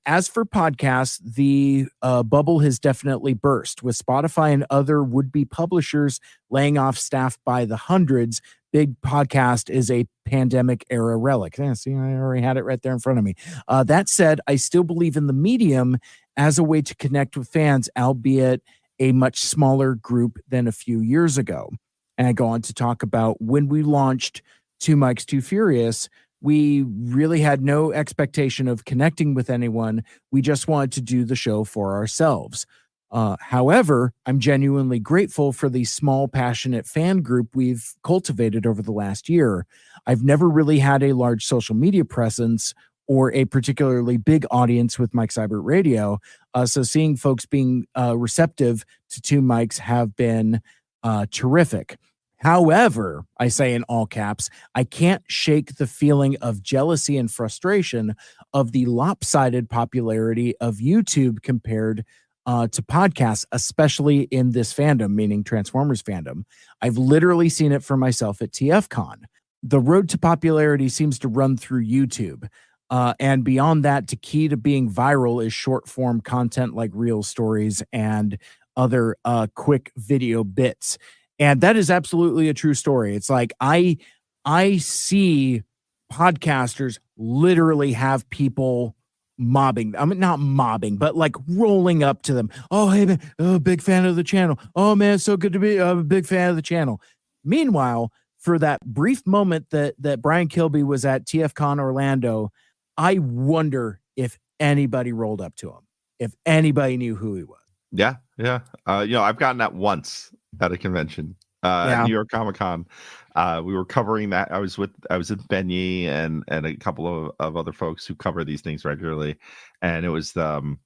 As for podcasts, the bubble has definitely burst, with Spotify and other would-be publishers laying off staff by the hundreds. Big podcast is a pandemic era relic. Yeah, see, I already had it right there in front of me. That said, I still believe in the medium as a way to connect with fans, albeit a much smaller group than a few years ago. And I go on to talk about when we launched Two Mics, Too Furious, we really had no expectation of connecting with anyone. We just wanted to do the show for ourselves. However, I'm genuinely grateful for the small, passionate fan group we've cultivated over the last year. I've never really had a large social media presence or a particularly big audience with Mike Seibert Radio. So seeing folks being receptive to Two Mics have been terrific. However, I say in all caps, I can't shake the feeling of jealousy and frustration of the lopsided popularity of YouTube compared to podcasts, especially in this fandom, meaning Transformers fandom. I've literally seen it for myself at TFCon. The road to popularity seems to run through YouTube. And beyond that, the key to being viral is short form content like reel stories and other quick video bits. And that is absolutely a true story. It's like I see podcasters literally have people mobbing. I mean, not mobbing, but like rolling up to them. Oh, hey, man, oh, big fan of the channel. Oh, man, it's so good to be a big fan of the channel. Meanwhile, for that brief moment that Brian Kilby was at TFCon Orlando, I wonder if anybody rolled up to him, if anybody knew who he was. Yeah. I've gotten that once at a convention, at New York Comic Con. We were covering that. I was with Benny and a couple of other folks who cover these things regularly, and it was the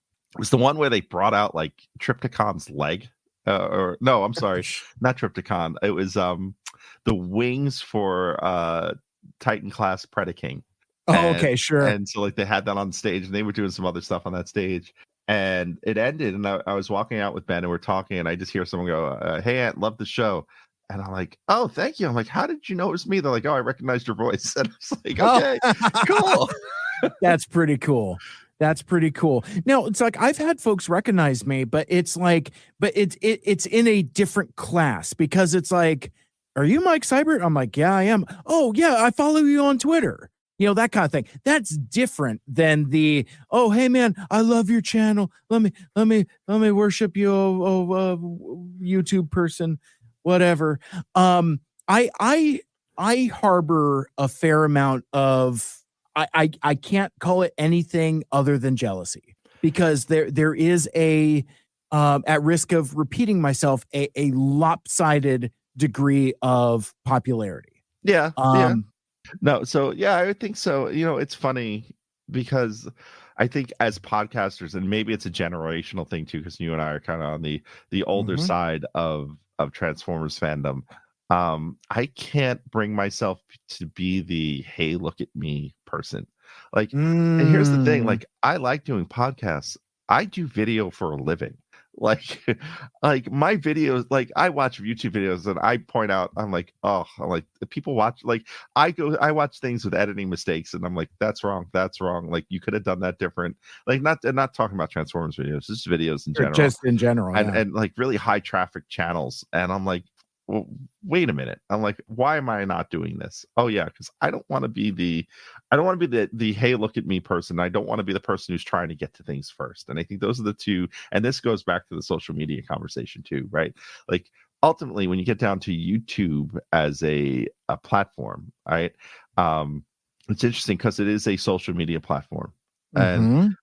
one where they brought out like Triptychon's leg, or no, I'm sorry, not Triptychon. It was the wings for Titan class Predaking. Oh, okay, sure. And so like they had that on stage, and they were doing some other stuff on that stage. And it ended, and I was walking out with Ben, and we're talking, and I just hear someone go, "Hey, Aunt, love the show." And I'm like, "Oh, thank you." I'm like, "How did you know it was me?" They're like, "Oh, I recognized your voice." And I was like, "Okay, cool." That's pretty cool. That's pretty cool. Now, it's like I've had folks recognize me, but it's like, it's in a different class, because it's like, "Are you Mike Seibert?" I'm like, "Yeah, I am." "Oh, yeah, I follow you on Twitter." That kind of thing. That's different than the, "Oh, hey man, I love your channel. Let me worship you, YouTube person," whatever. I harbor a fair amount of, I can't call it anything other than jealousy, because there is a, at risk of repeating myself, a lopsided degree of popularity. Yeah. No, so yeah, I would think so. It's funny because I think as podcasters, and maybe it's a generational thing too, because you and I are kind of on the older side of Transformers fandom. I can't bring myself to be the "hey, look at me" person. Like, and here's the thing: like, I like doing podcasts. I do video for a living. Like my videos, like I watch YouTube videos and I point out, I'm like people watch, like I watch things with editing mistakes, and I'm like, that's wrong, like you could have done that different. Like not talking about Transformers videos, just videos in general, just in general, and like really high traffic channels. And I'm like, well, wait a minute. I'm like, why am I not doing this? Oh yeah, because I don't want to be the "hey, look at me" person. I don't want to be the person who's trying to get to things first. And I think those are the two. And this goes back to the social media conversation too, right? Like ultimately, when you get down to YouTube as a platform, right? It's interesting because it is a social media platform, and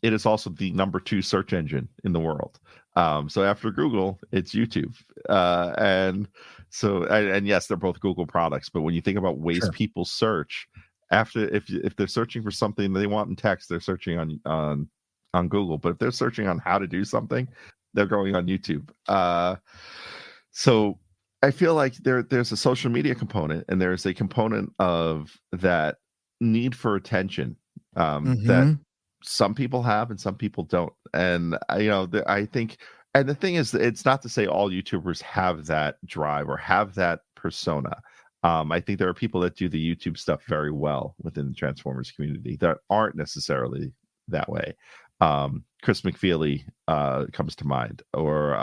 it is also the number 2 search engine in the world. So after Google, it's YouTube. And yes, they're both Google products, but when you think about ways people search, after if they're searching for something they want in text, they're searching on Google. But if they're searching on how to do something, they're going on YouTube. So I feel like there's a social media component, and there's a component of that need for attention that some people have and some people don't. And I think, and the thing is, it's not to say all YouTubers have that drive or have that persona. I think there are people that do the YouTube stuff very well within the Transformers community that aren't necessarily that way. Chris McFeely comes to mind, or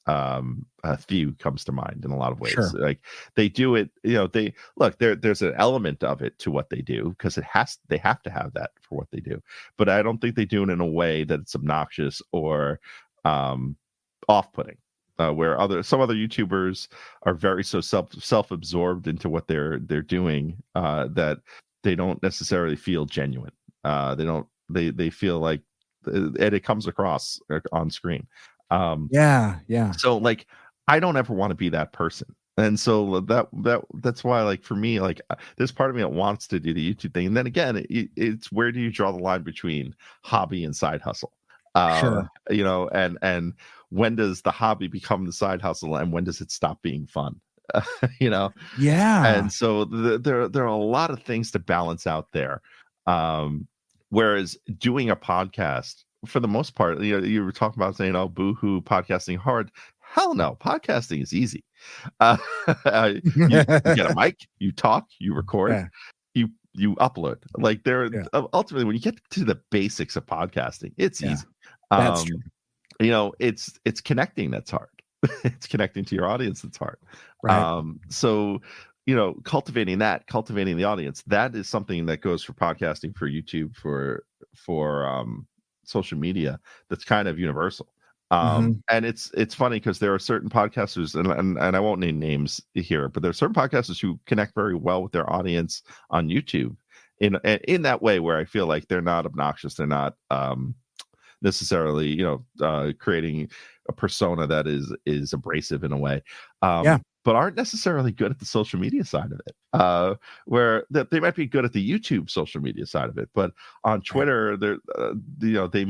Thew comes to mind in a lot of ways. Sure. Like they do it, they look there's an element of it to what they do, because they have to have that for what they do. But I don't think they do it in a way that it's obnoxious or off-putting. Where some other YouTubers are very so self-absorbed into what they're doing that they don't necessarily feel genuine. They feel like, and it comes across on screen. Yeah. So like, I don't ever want to be that person. And so that's why, like, for me, like, there's part of me that wants to do the YouTube thing. And then again, it's where do you draw the line between hobby and side hustle? Sure. And when does the hobby become the side hustle, and when does it stop being fun? Yeah. And so there are a lot of things to balance out there. Whereas doing a podcast, for the most part, you were talking about saying, "Oh, boo-hoo, podcasting hard." Hell no, podcasting is easy. You get a mic, you talk, you record, you upload. Like ultimately, when you get to the basics of podcasting, it's easy. That's true. It's connecting that's hard. It's connecting to your audience that's hard. Right. So cultivating the audience, that is something that goes for podcasting, for YouTube, for social media, that's kind of universal. And it's funny because there are certain podcasters, and I won't name names here, but there are certain podcasters who connect very well with their audience on YouTube in that way, where I feel like they're not obnoxious, they're not necessarily creating a persona that is abrasive in a way, but aren't necessarily good at the social media side of it, where that they might be good at the YouTube social media side of it, but on Twitter they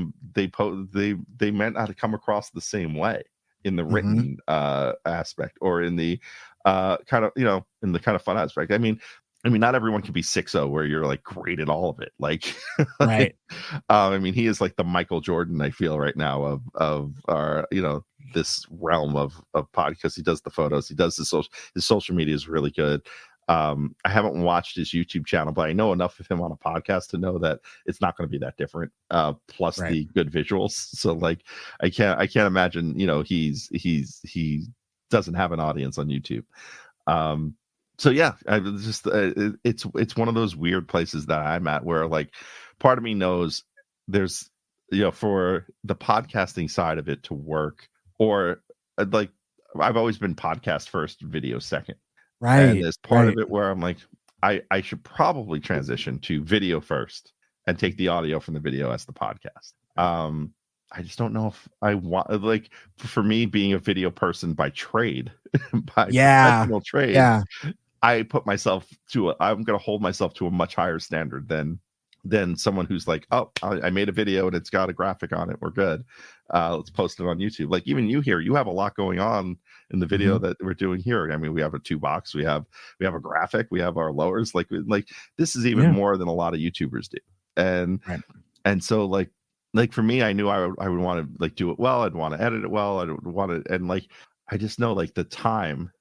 might not come across the same way in the written aspect, or in the kind of fun aspect. I mean, not everyone can be 6-0 where you're like great at all of it. Like, right. I mean, he is like the Michael Jordan, I feel, right now of our, this realm of pod, because he does the photos, he does his social media is really good. I haven't watched his YouTube channel, but I know enough of him on a podcast to know that it's not going to be that different. Plus the good visuals. So like, I can't imagine, he doesn't have an audience on YouTube. So yeah, it's one of those weird places that I'm at, where like part of me knows there's, for the podcasting side of it to work, or like I've always been podcast first, video second. Right. And there's part of it where I'm like, I should probably transition to video first and take the audio from the video as the podcast. I just don't know if I want, like, for me being a video person by trade, by professional trade, I put myself I'm going to hold myself to a much higher standard than someone who's like, oh, I made a video and it's got a graphic on it, we're good. Let's post it on YouTube. Like, even you here, you have a lot going on in the video that we're doing here. I mean, we have a 2-box, we have a graphic, we have our lowers. Like this is even more than a lot of YouTubers do. And so like for me, I knew I would want to like do it well. I'd want to edit it well. I'd want to, and like, I just know like the time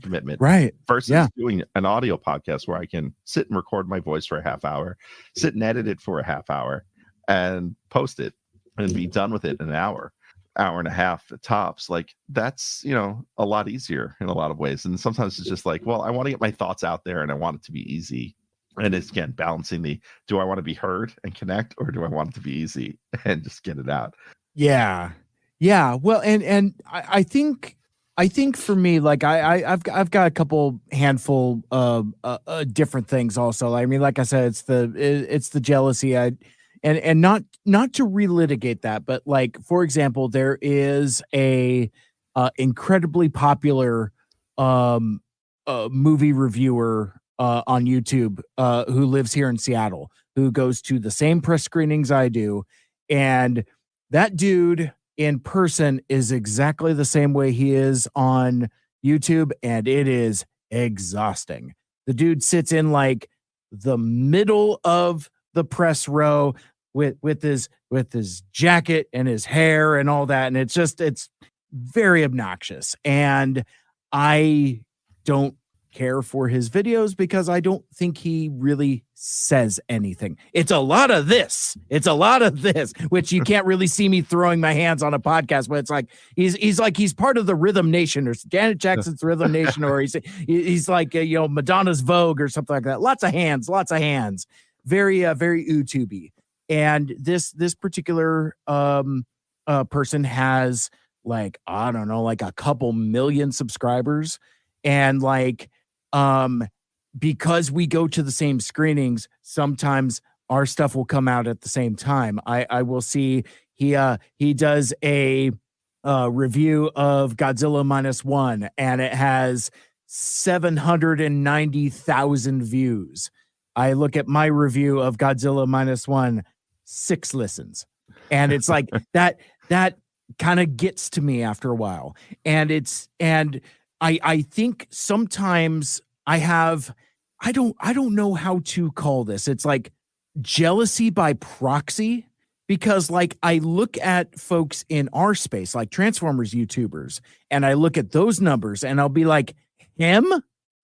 commitment, versus doing an audio podcast where I can sit and record my voice for a half hour, sit and edit it for a half hour, and post it and be done with it in an hour and a half at tops. Like, that's, a lot easier in a lot of ways. And sometimes it's just like, well, I want to get my thoughts out there and I want it to be easy. And it's, again, balancing do I want to be heard and connect, or do I want it to be easy and just get it out? Yeah. Well, and I think for me, like I've got a couple handful of different things also. I mean, like I said, it's the jealousy. And not to relitigate that, but like, for example, there is a incredibly popular movie reviewer on YouTube who lives here in Seattle, who goes to the same press screenings I do. And that dude in person is exactly the same way he is on YouTube, and it is exhausting. The dude sits in like the middle of the press row with his jacket and his hair and all that, and it's very obnoxious. And I don't care for his videos because I don't think he really says anything. It's a lot of this, which you can't really see me throwing my hands on a podcast, but it's like he's part of the Rhythm Nation or Janet Jackson's Rhythm Nation, or he's like Madonna's Vogue or something like that. Lots of hands, very YouTube-y. And this particular person has like, I don't know, like a couple million subscribers, and like because we go to the same screenings, sometimes our stuff will come out at the same time. I will see he does a review of Godzilla -1, and it has 790,000 views. I look at my review of Godzilla -1, 6 listens, and it's like that kind of gets to me after a while. And I think sometimes I don't know how to call this. It's like jealousy by proxy, because like I look at folks in our space, like Transformers YouTubers, and I look at those numbers and I'll be like, him?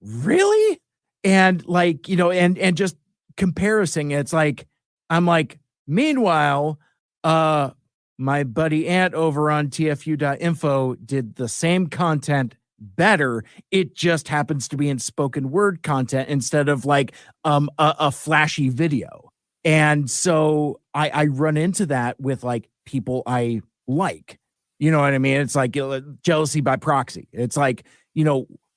Really? And like, and just comparison, it's like, I'm like, meanwhile, my buddy Ant over on TFU.Info did the same content better. It just happens to be in spoken word content instead of like a flashy video. And so I run into that with like people I like, you know what I mean? It's like jealousy by proxy. It's like,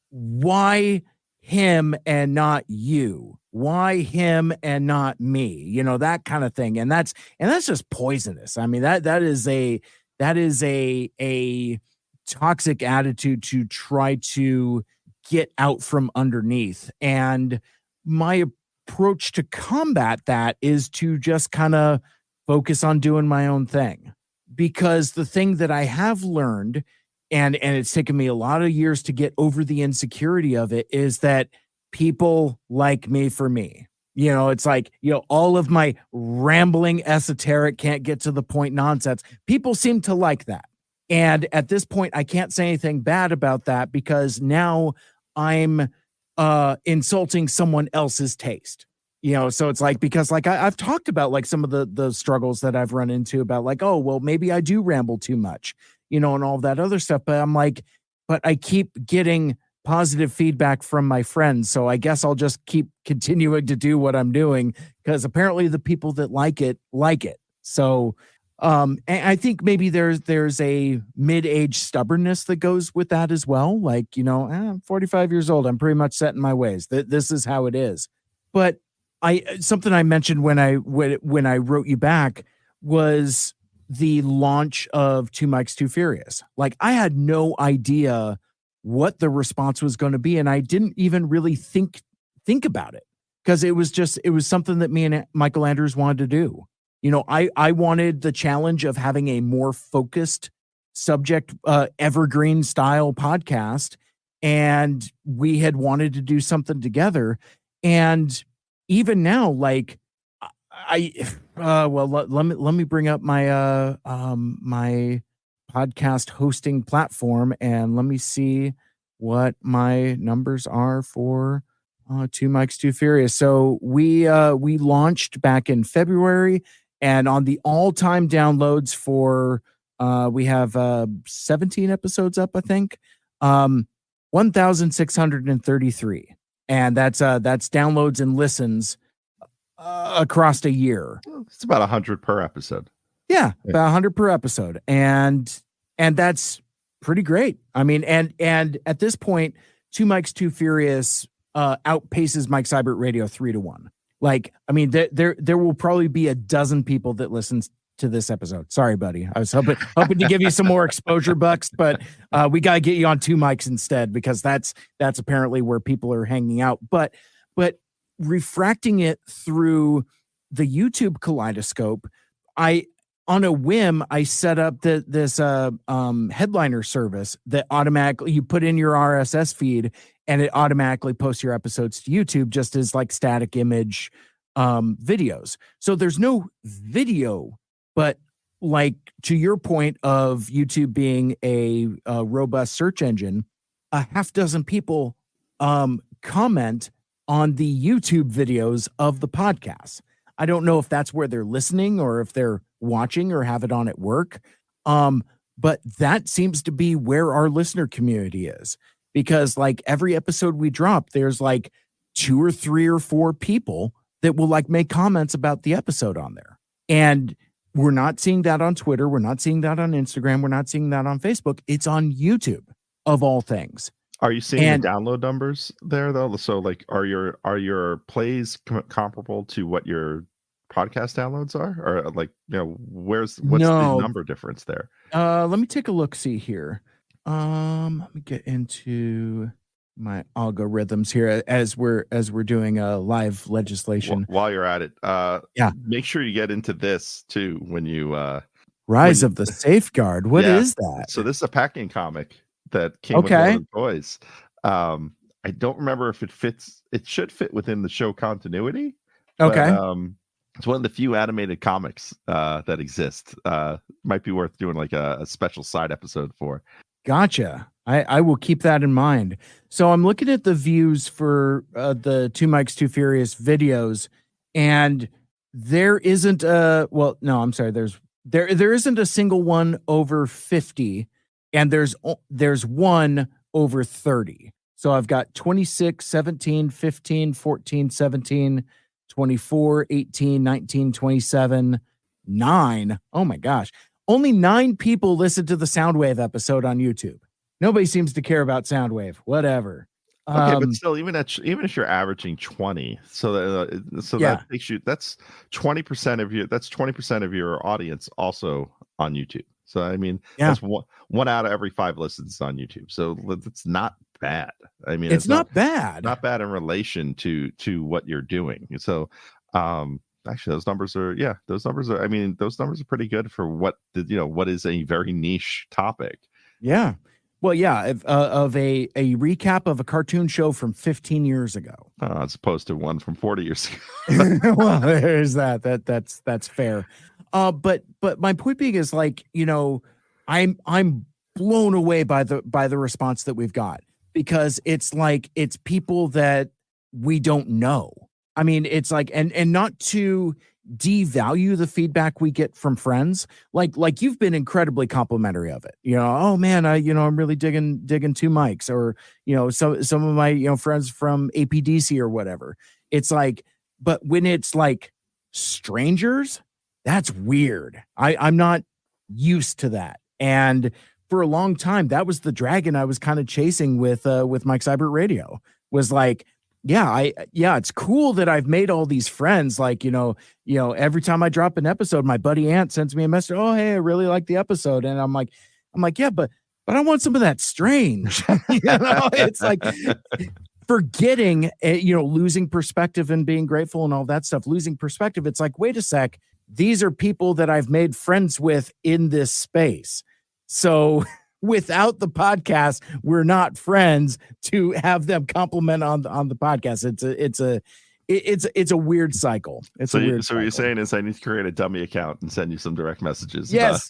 why him and not you? Why him and not me? That kind of thing. And that's just poisonous. I mean, that is a toxic attitude to try to get out from underneath. And my approach to combat that is to just kind of focus on doing my own thing, because the thing that I have learned, and it's taken me a lot of years to get over the insecurity of it, is that people like me for me. It's like, all of my rambling esoteric, can't get to the point nonsense. People seem to like that. And at this point, I can't say anything bad about that, because now I'm insulting someone else's taste. So it's like, because like I've talked about like some of the struggles that I've run into about like, oh, well, maybe I do ramble too much, and all that other stuff. But I'm like, but I keep getting positive feedback from my friends. So I guess I'll just keep continuing to do what I'm doing, because apparently the people that like it. So and I think maybe there's a mid-age stubbornness that goes with that as well. Like, I'm 45 years old. I'm pretty much set in my ways. This is how it is. But something I mentioned when I wrote you back was the launch of Two Mics Too Furious. Like, I had no idea what the response was going to be, and I didn't even really think about it, because it was something that me and Michael Andrews wanted to do. I wanted the challenge of having a more focused subject, evergreen style podcast, and we had wanted to do something together. And even now, like let me bring up my my podcast hosting platform, and let me see what my numbers are for Two Mics Too Furious. So we launched back in February, and on the all-time downloads for we have 17 episodes up, I think, 1,633, and that's downloads and listens across a year. It's about 100 per episode. Yeah, about 100 per episode, and that's pretty great. I mean, and at this point, Two Mics Too Furious outpaces Mike Seibert Radio 3-1. Like, I mean, there will probably be a dozen people that listens to this episode. Sorry, buddy. I was hoping to give you some more exposure bucks, but we got to get you on Two Mics instead, because that's apparently where people are hanging out. But but refracting it through the YouTube kaleidoscope, on a whim, I set up this headliner service that automatically, you put in your RSS feed and it automatically posts your episodes to YouTube just as like static image videos. So there's no video, but like to your point of YouTube being a robust search engine, a half dozen people comment on the YouTube videos of the podcast. I don't know if that's where they're listening or if they're watching or have it on at work. But that seems to be where our listener community is, because like every episode we drop, there's like 2 or 3 or 4 people that will like make comments about the episode on there. And we're not seeing that on Twitter. We're not seeing that on Instagram. We're not seeing that on Facebook. It's on YouTube of all things. Are you seeing the download numbers there though? So like, are your plays comparable to what your podcast downloads are, or like, what's the number difference there? Let me take a look. See here. Let me get into my algorithms here as we're doing a live legislation. While you're at it, make sure you get into this too when you Rise of the Safeguard. What is that? So this is a packing comic that came with one of the toys. I don't remember if it fits. It should fit within the show continuity. Okay. But, it's one of the few animated comics that exist. Might be worth doing like a special side episode for. Gotcha. I will keep that in mind. So I'm looking at the views for the Two Mikes Too Furious videos, and there isn't there isn't a single one over 50, and there's one over 30. So I've got 26, 17, 15, 14, 17, 24, 18, 19, 27, 9. Oh my gosh. Only 9 people listen to the Soundwave episode on YouTube. Nobody seems to care about Soundwave. Whatever. Okay, but still, even if you're averaging 20, that takes you. That's 20% of your. That's 20% of your audience also on YouTube. So I mean, that's one out of every 5 listens on YouTube. So it's not bad. I mean, it's not bad. Not bad in relation to what you're doing. So, actually, those numbers are. I mean, those numbers are pretty good for what is a very niche topic. Yeah. Well, of a recap of a cartoon show from 15 years ago, as opposed to one from 40 years ago. Well, there's that. That's fair. But my point being is like, I'm blown away by the response that we've got, because it's like it's people that we don't know. I mean, it's like, and not to devalue the feedback we get from friends, like you've been incredibly complimentary of it. Oh man, I'm really digging Two Mics, or some of my friends from APDC or whatever. It's like, but when it's like strangers, that's weird. I'm not used to that, and for a long time, that was the dragon I was kind of chasing with Mike Seibert Radio. Was like, it's cool that I've made all these friends. Like, every time I drop an episode, my buddy Ant sends me a message. Oh, hey, I really like the episode. And I'm like, yeah, but I want some of that strange. It's like forgetting, losing perspective and being grateful and all that stuff. Losing perspective. It's like, wait a sec. These are people that I've made friends with in this space. So without the podcast, we're not friends to have them compliment on the podcast. It's a weird cycle. So what you're saying is I need to create a dummy account and send you some direct messages. Yes.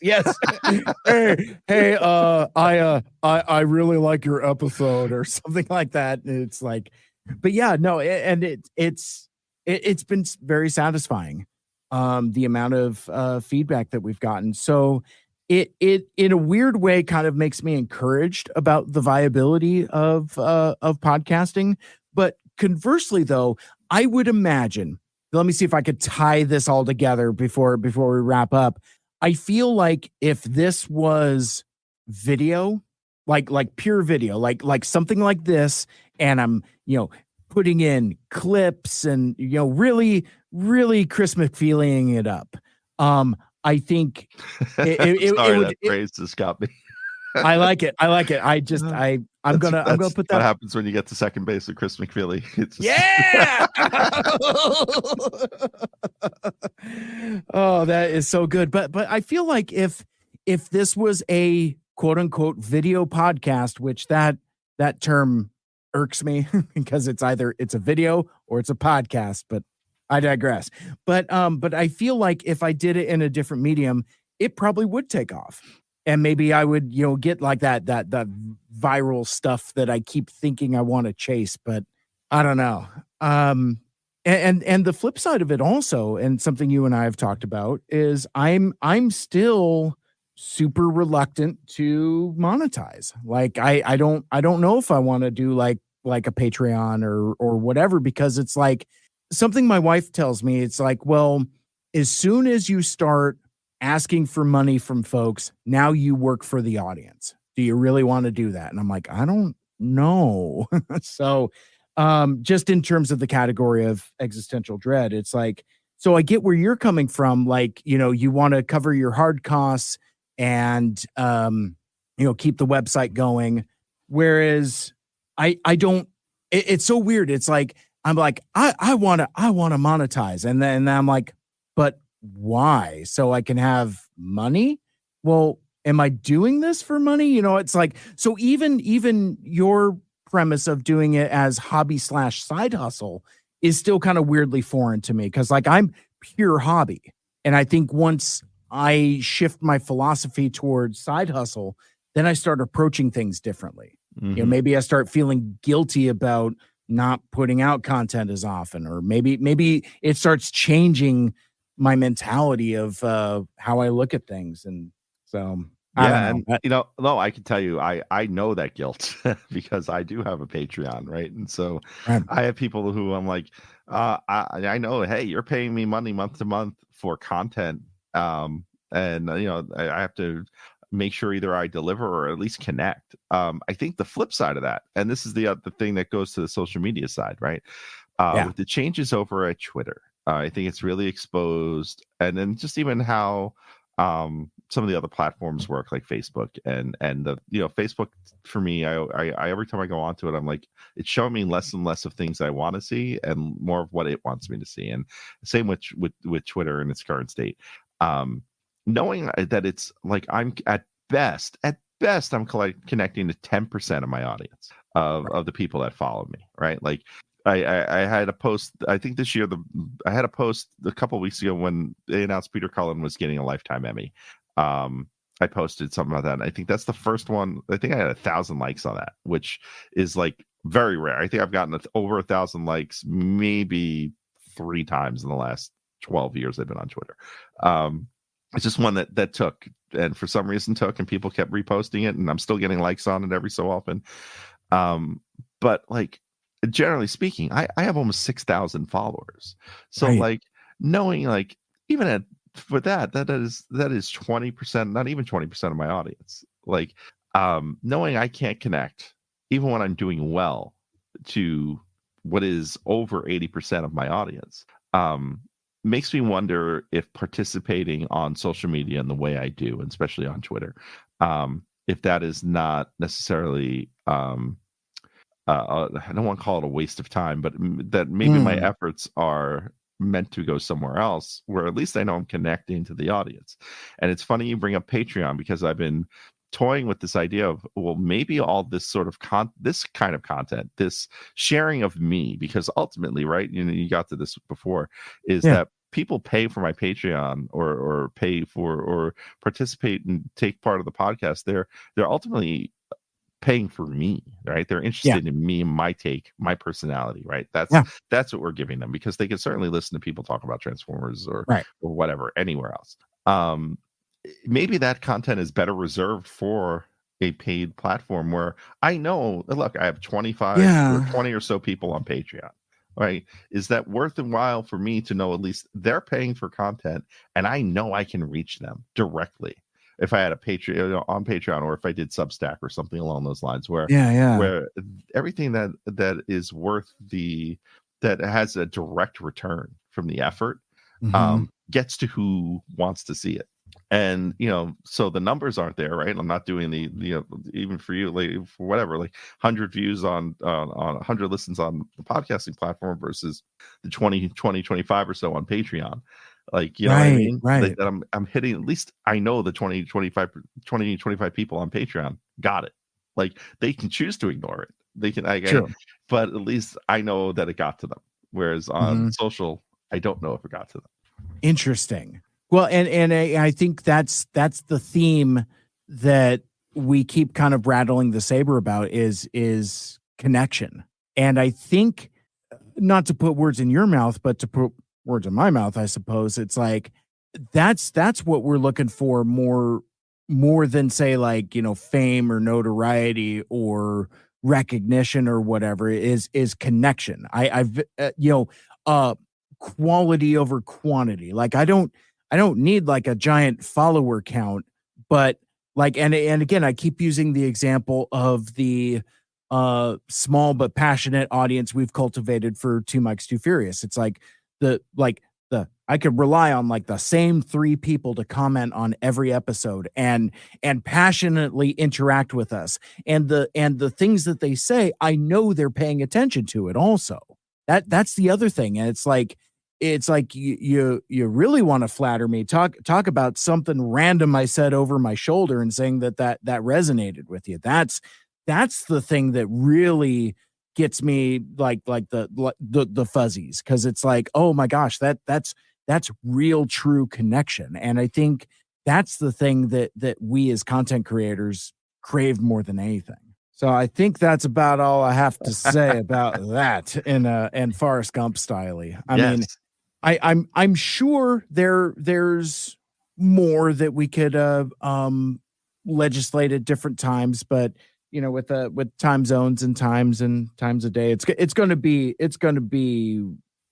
hey, I really like your episode or something like that. And it's like, but yeah, no, and it's been very satisfying. The amount of feedback that we've gotten. So it in a weird way kind of makes me encouraged about the viability of podcasting. But conversely, though, I would imagine, let me see if I could tie this all together before we wrap up. I feel like if this was video, like pure video, like something like this, and I'm, putting in clips and, really, really Chris McFeeling it up. I think it Sorry, would. That phrase just got me. I like it. I just, I'm gonna put what that. happens when you get to second base with Chris McFeely. It's just, Yeah. Oh, that is so good. But I feel like if this was a quote unquote video podcast, which that term irks me because it's either it's a video or it's a podcast, but I digress. But I feel like if I did it in a different medium, it probably would take off. And maybe I would, get like that viral stuff that I keep thinking I want to chase, but I don't know. And the flip side of it also, and something you and I have talked about, is I'm still super reluctant to monetize. Like I don't know if I want to do like a Patreon or whatever, because it's like something my wife tells me. It's like, well, as soon as you start asking for money from folks, now you work for the audience. Do you really want to do that? And I'm like, I don't know. So just in terms of the category of existential dread, it's like, so I get where you're coming from. Like, you want to cover your hard costs and, keep the website going. Whereas I don't, it's so weird. It's like, I'm like, I want to monetize. And then I'm like, but why? So I can have money? Well, am I doing this for money? It's like, so even your premise of doing it as hobby / side hustle is still kind of weirdly foreign to me, because like I'm pure hobby. And I think once I shift my philosophy towards side hustle, then I start approaching things differently. Mhm. Maybe I start feeling guilty about not putting out content as often, or maybe it starts changing my mentality of how I look at things. And so I Yeah, don't know. and no, I can tell you, I know that guilt because I do have a Patreon, right? And so Right. I have people who I'm like, I know, hey, you're paying me money month to month for content, and I have to make sure either I deliver or at least connect. I think the flip side of that, and this is the thing that goes to the social media side, right? Yeah. With the changes over at Twitter, I think it's really exposed, and then just even how some of the other platforms work, like Facebook and the Facebook for me, I every time I go onto it, I'm like, it's showing me less and less of things I want to see and more of what it wants me to see. And same with Twitter in its current state. Knowing that it's like I'm at best I'm connecting to 10% of my audience of the people that follow me, right? Like I had a post, I think this year, I had a post a couple of weeks ago when they announced Peter Cullen was getting a Lifetime Emmy. I posted something about that, and I think that's the first one. I think I had 1,000 likes on that, which is like very rare. I think I've gotten over 1,000 likes maybe 3 times in the last 12 years I've been on Twitter. It's just one that took, and for some reason took, and people kept reposting it, and I'm still getting likes on it every so often. But like, generally speaking, I have almost 6,000 followers. So Right. like, knowing like, even at for that is 20%, not even 20% of my audience. Like, knowing I can't connect, even when I'm doing well, to what is over 80% of my audience, makes me wonder if participating on social media in the way I do, and especially on Twitter, if that is not necessarily I don't want to call it a waste of time, but that maybe my efforts are meant to go somewhere else, where at least I know I'm connecting to the audience. And it's funny you bring up Patreon, because I've been toying with this idea of, well, maybe all this sort of this kind of content, this sharing of me, because ultimately, right, you got to this before, is that people pay for my Patreon or pay for or participate and take part of the podcast. They're ultimately paying for me, right? They're interested in me, my take, my personality, right? That's what we're giving them, because they can certainly listen to people talk about Transformers or whatever anywhere else. Maybe that content is better reserved for a paid platform, where I know, look, I have 25 or 20 or so people on Patreon, right? Is that worthwhile for me to know at least they're paying for content, and I know I can reach them directly if I had a Patreon on Patreon, or if I did Substack or something along those lines, where everything that is worth that has a direct return from the effort, gets to who wants to see it. And so the numbers aren't there, right? I'm not doing the even for you, like for whatever, like 100 views on 100 listens on the podcasting platform versus the 25 or so on Patreon. Like, you know what I mean? Right. That I'm hitting, at least I know the 25 people on Patreon got it. Like, they can choose to ignore it. They can, but at least I know that it got to them. Whereas on social, I don't know if it got to them. Interesting. Well, and I think that's the theme that we keep kind of rattling the saber about is connection. And I think, not to put words in your mouth, but to put words in my mouth, I suppose, it's like that's what we're looking for more than, say, like, fame or notoriety or recognition or whatever, is connection. I've quality over quantity. Like, I don't need like a giant follower count, but like, and again, I keep using the example of the small but passionate audience we've cultivated for Two Mics Too Furious. It's like I could rely on like the same 3 people to comment on every episode and passionately interact with us. And the things that they say, I know they're paying attention to it also. That's the other thing. And it's like you really want to flatter me, talk about something random I said over my shoulder and saying that resonated with you. That's the thing that really gets me like the fuzzies, because it's like, oh my gosh, that's real, true connection. And I think that's the thing that we as content creators crave more than anything. So I think that's about all I have to say about that in Forrest Gump style. I mean, I'm sure there's more that we could legislate at different times, but with time zones and times of day, it's going to be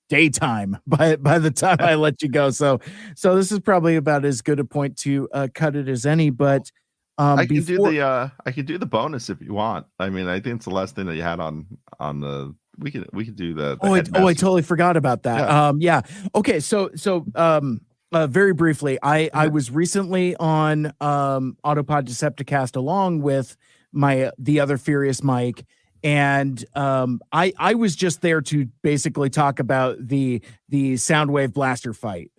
daytime by the time I let you go. So this is probably about as good a point to cut it as any. But I can do the bonus if you want. I mean, I think it's the last thing that you had on the. We can do the I totally forgot about that. Yeah. Okay. So very briefly, I was recently on Autopod Decepticast along with the other Furious Mike, and I was just there to basically talk about the Soundwave Blaster fight,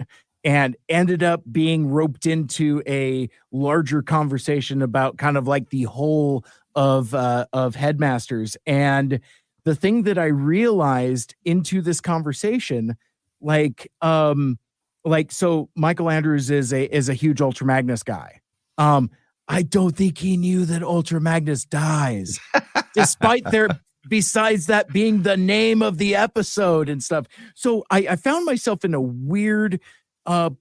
and ended up being roped into a larger conversation about kind of like the whole of Headmasters. And the thing that I realized into this conversation, so Michael Andrews is a huge Ultra Magnus guy. I don't think he knew that Ultra Magnus dies, despite besides that being the name of the episode and stuff. So I found myself in a weird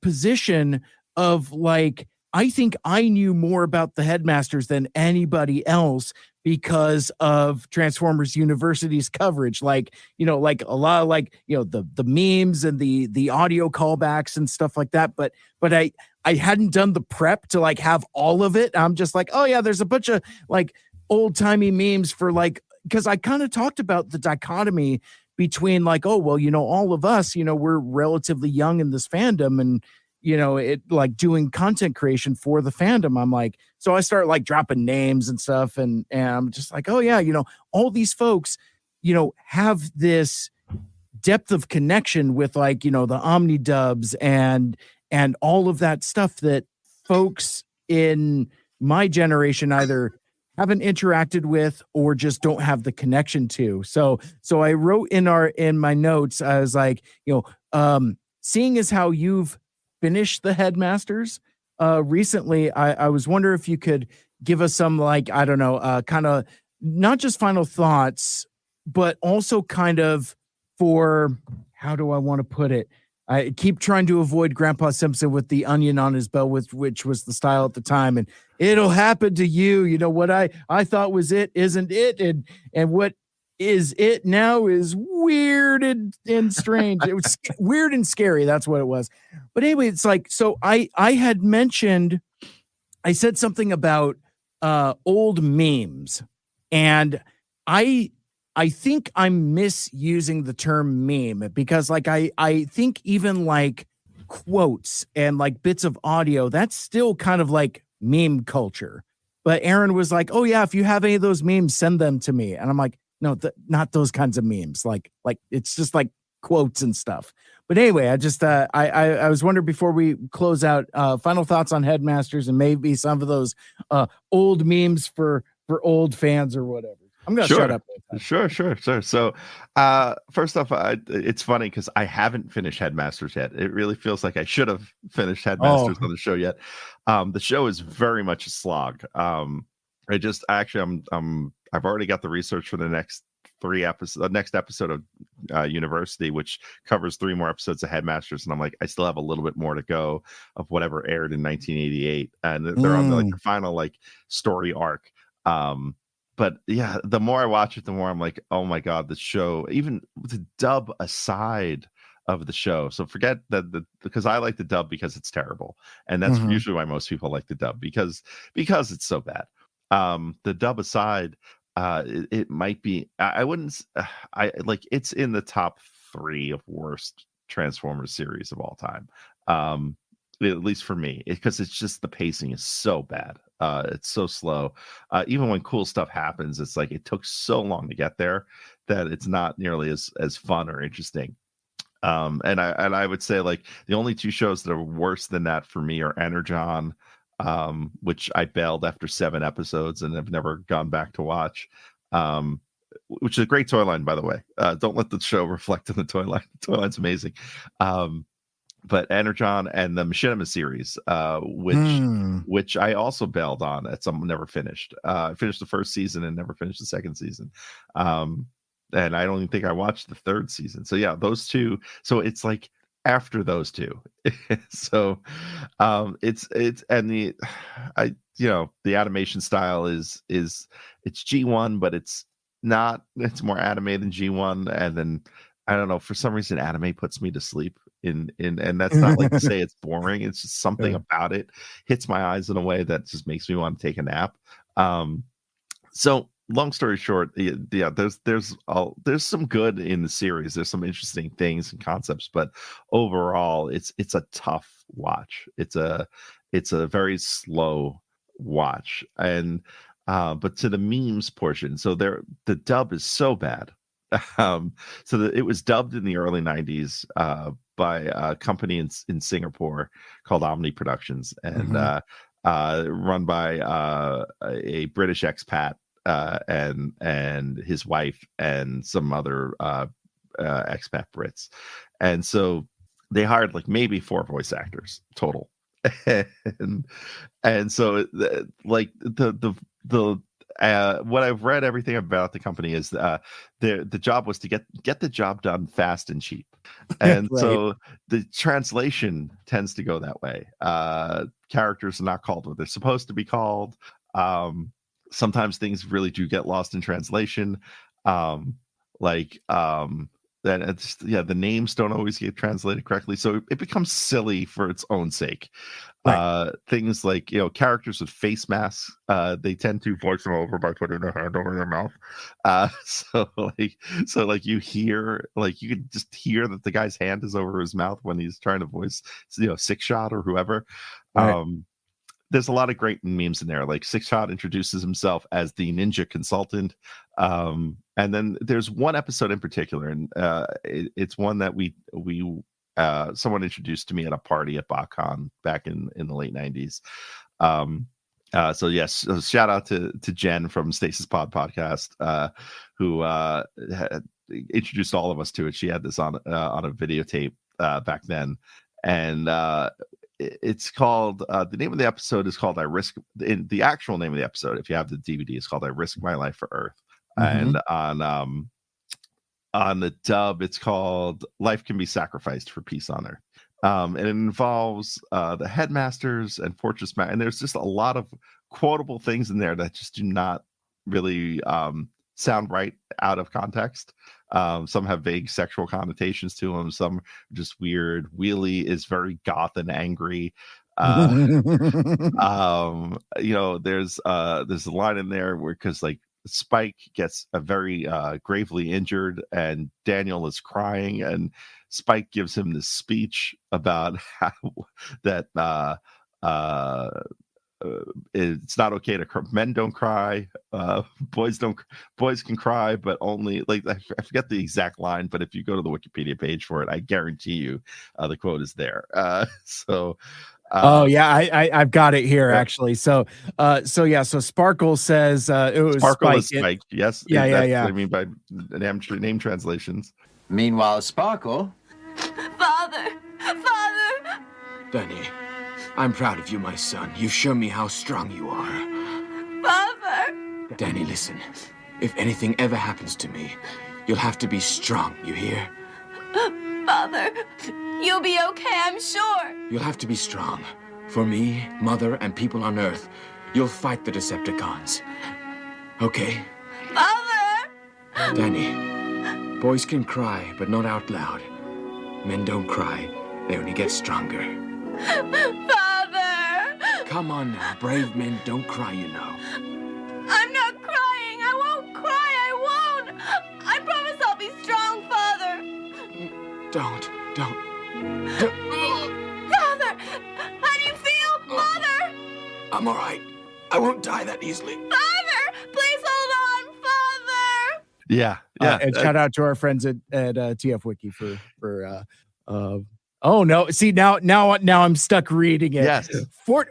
position of like, I think I knew more about the Headmasters than anybody else because of Transformers University's coverage. Like a lot of the memes and the audio callbacks and stuff like that. But I hadn't done the prep to like have all of it. I'm just like, oh yeah, there's a bunch of like old timey memes for like, because I kind of talked about the dichotomy between like, oh, well, all of us, we're relatively young in this fandom, and it like doing content creation for the fandom. I'm like, so I start like dropping names and stuff, and I'm just like, oh yeah, all these folks, have this depth of connection with like, the Omnidubs and all of that stuff that folks in my generation either haven't interacted with or just don't have the connection to. So I wrote in my notes, I was like, seeing as how you've finished the Headmasters recently, I was wondering if you could give us some, like, I don't know, kind of not just final thoughts, but also kind of for, how do I want to put it? I keep trying to avoid Grandpa Simpson with the onion on his belt, which was the style at the time. And it'll happen to you. What I thought was it isn't it. And what is it now is weird and strange. It was weird and scary. That's what it was. But anyway, it's like, so I had mentioned, I said something about old memes, and I think I'm misusing the term meme, because like I think even like quotes and like bits of audio, that's still kind of like meme culture. But Aaron was like, "Oh yeah, if you have any of those memes, send them to me." And I'm like, "No, not those kinds of memes. Like it's just like quotes and stuff." But anyway, I just I was wondering before we close out, final thoughts on Headmasters and maybe some of those old memes for old fans or whatever. I'm gonna shut up. Sure. So, first off, it's funny because I haven't finished Headmasters yet. It really feels like I should have finished Headmasters on the show yet. The show is very much a slog. I've already got the research for the next 3 episodes, the next episode of University, which covers 3 more episodes of Headmasters, and I'm like, I still have a little bit more to go of whatever aired in 1988, and they're on the final like story arc. But yeah, the more I watch it, the more I'm like, oh my god, the show, even the dub aside of the show. So forget that because I like the dub because it's terrible, and that's usually why most people like the dub because it's so bad. The dub aside, it might be. I wouldn't. I like it's in the top 3 of worst Transformers series of all time. At least for me, because it's just the pacing is so bad. It's so slow. Even when cool stuff happens, it's like it took so long to get there that it's not nearly as fun or interesting. And I would say like the only 2 shows that are worse than that for me are Energon, which I bailed after 7 episodes and have never gone back to watch. Which is a great toy line, by the way. Don't let the show reflect on the toy line. The toy line's amazing. But Energon and the Machinima series, which I also bailed on at some, never finished. I finished the first season and never finished the second season. And I don't even think I watched the 3rd season. So yeah, those 2. So it's like after those 2. So it's and the animation style is it's G1, but it's not. It's more anime than G1, and then I don't know, for some reason anime puts me to sleep. And that's not like to say it's boring. It's just something about it hits my eyes in a way that just makes me want to take a nap. So long story short, yeah, there's some good in the series. There's some interesting things and concepts, but overall, it's a tough watch. It's a very slow watch, and but to the memes portion, so the dub is so bad. It was dubbed in the early 90s by a company in Singapore called Omni Productions, and run by a British expat and his wife and some other expat Brits. And so they hired like maybe 4 voice actors total. and so like the what I've read everything about the company is the job was to get the job done fast and cheap, and right. So the translation tends to go that way. Characters are not called what they're supposed to be called. Sometimes things really do get lost in translation. That the names don't always get translated correctly, so it becomes silly for its own sake. Right. Things like characters with face masks, they tend to voice them over by putting their hand over their mouth. So you hear, like, you could just hear that the guy's hand is over his mouth when he's trying to voice Six Shot or whoever. Right. There's a lot of great memes in there. Like Six Shot introduces himself as the ninja consultant. And then there's one episode in particular, and it's one that we someone introduced to me at a party at BotCon back in the late 90s. So yes, so shout out to Jen from Stasis Pod podcast, who introduced all of us to it. She had this on a videotape back then, and it's called the name of the episode is called the actual name of the episode, if you have the DVD, is called I Risk My Life for Earth. And on the dub it's called Life Can Be Sacrificed for Peace on Earth. And it involves the Headmasters and Fortress and there's just a lot of quotable things in there that just do not really sound right out of context. Some have vague sexual connotations to them, some are just weird. Wheelie is very goth and angry. There's a line in there where, because like Spike gets a very gravely injured, and Daniel is crying, and Spike gives him this speech about how that it's not okay to men don't cry, boys can cry, but only like I forget the exact line, but if you go to the Wikipedia page for it, I guarantee you the quote is there. Oh yeah, I've got it here actually. So Sparkle says it was Sparkle Spike. is Spike. Yes. Yeah. What I mean by name translations. Meanwhile, Sparkle. Father! Danny, I'm proud of you, my son. You've shown me how strong you are. Father! Danny, listen. If anything ever happens to me, you'll have to be strong, you hear? Father, you'll be okay, I'm sure. You'll have to be strong. For me, Mother, and people on Earth, you'll fight the Decepticons. Okay? Father! Danny, boys can cry, but not out loud. Men don't cry. They only get stronger. Father! Come on now. Brave men don't cry, you know. I'm not crying. I won't cry. I won't. I promise I'll be strong, Father. Don't. Father! How do you feel, Mother? I'm all right. I won't die that easily. Father! Please hold on, Father! Yeah. And shout out to our friends at TF Wiki for oh no! See now I'm stuck reading it. Yes.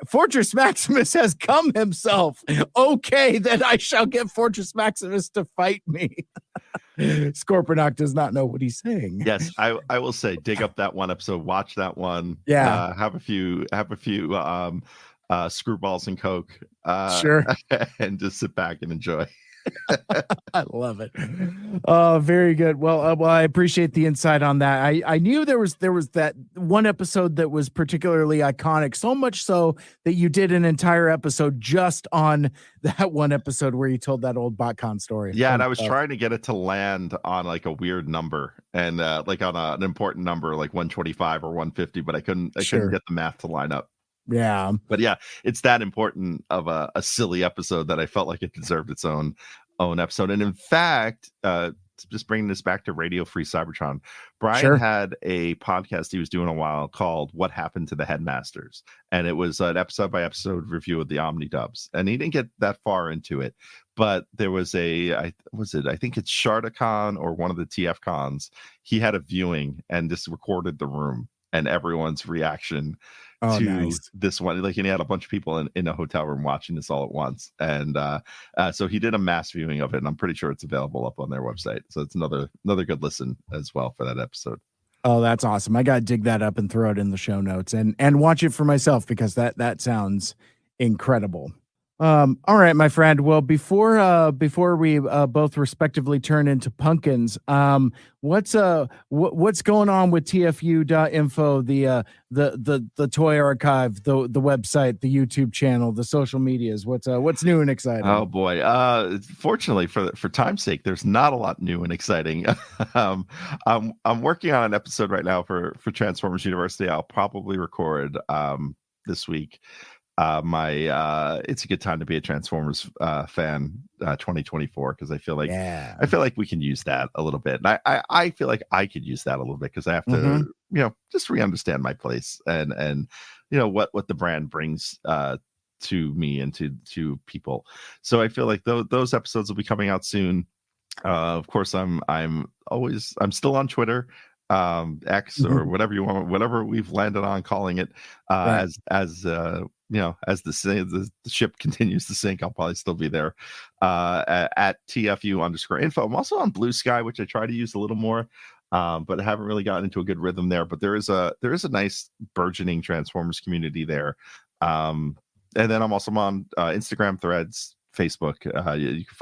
Fortress Maximus has come himself. Okay, then I shall get Fortress Maximus to fight me. Scorponok does not know what he's saying. Yes, I will say, dig up that one episode, watch that one. Yeah. Have a few screwballs and Coke. Sure. And just sit back and enjoy. I love it. Oh, very good. Well, I appreciate the insight on that. I knew there was that one episode that was particularly iconic, so much so that you did an entire episode just on that one episode where you told that old BotCon story. Yeah, and I was trying to get it to land on like a weird number and like on an important number like 125 or 150, but I couldn't get the math to line up. Yeah. But yeah, it's that important of a silly episode that I felt like it deserved its own episode. And in fact, just bringing this back to Radio Free Cybertron, Brian had a podcast he was doing a while called What Happened to the Headmasters. And it was an episode by episode review of the Omnidubs. And he didn't get that far into it, but there was I think it's Shardacon or one of the TF cons. He had a viewing and just recorded the room and everyone's reaction to this one. Like, and he had a bunch of people in a hotel room watching this all at once. And so he did a mass viewing of it, and I'm pretty sure it's available up on their website. So it's another good listen as well for that episode. Oh, that's awesome. I got to dig that up and throw it in the show notes and watch it for myself, because that sounds incredible. All right, my friend. Well, before we both respectively turn into pumpkins, what's going on with TFU.Info, the toy archive, the website, the YouTube channel, the social medias? What's new and exciting? Oh boy. Fortunately for time's sake, there's not a lot new and exciting. I'm working on an episode right now for Transformers University. I'll probably record this week. It's a good time to be a Transformers fan 2024, because I feel like we can use that a little bit, and I feel like I could use that a little bit, because I have to just re-understand my place and what the brand brings to me and to people. So I feel like those episodes will be coming out soon. Of course, I'm still on Twitter, X, or whatever you want, whatever we've landed on calling it, as the ship continues to sink, I'll probably still be there at TFU_Info. I'm also on Blue Sky, which I try to use a little more, but I haven't really gotten into a good rhythm there. But there is a nice burgeoning Transformers community there. And then I'm also on Instagram, Threads, Facebook. You can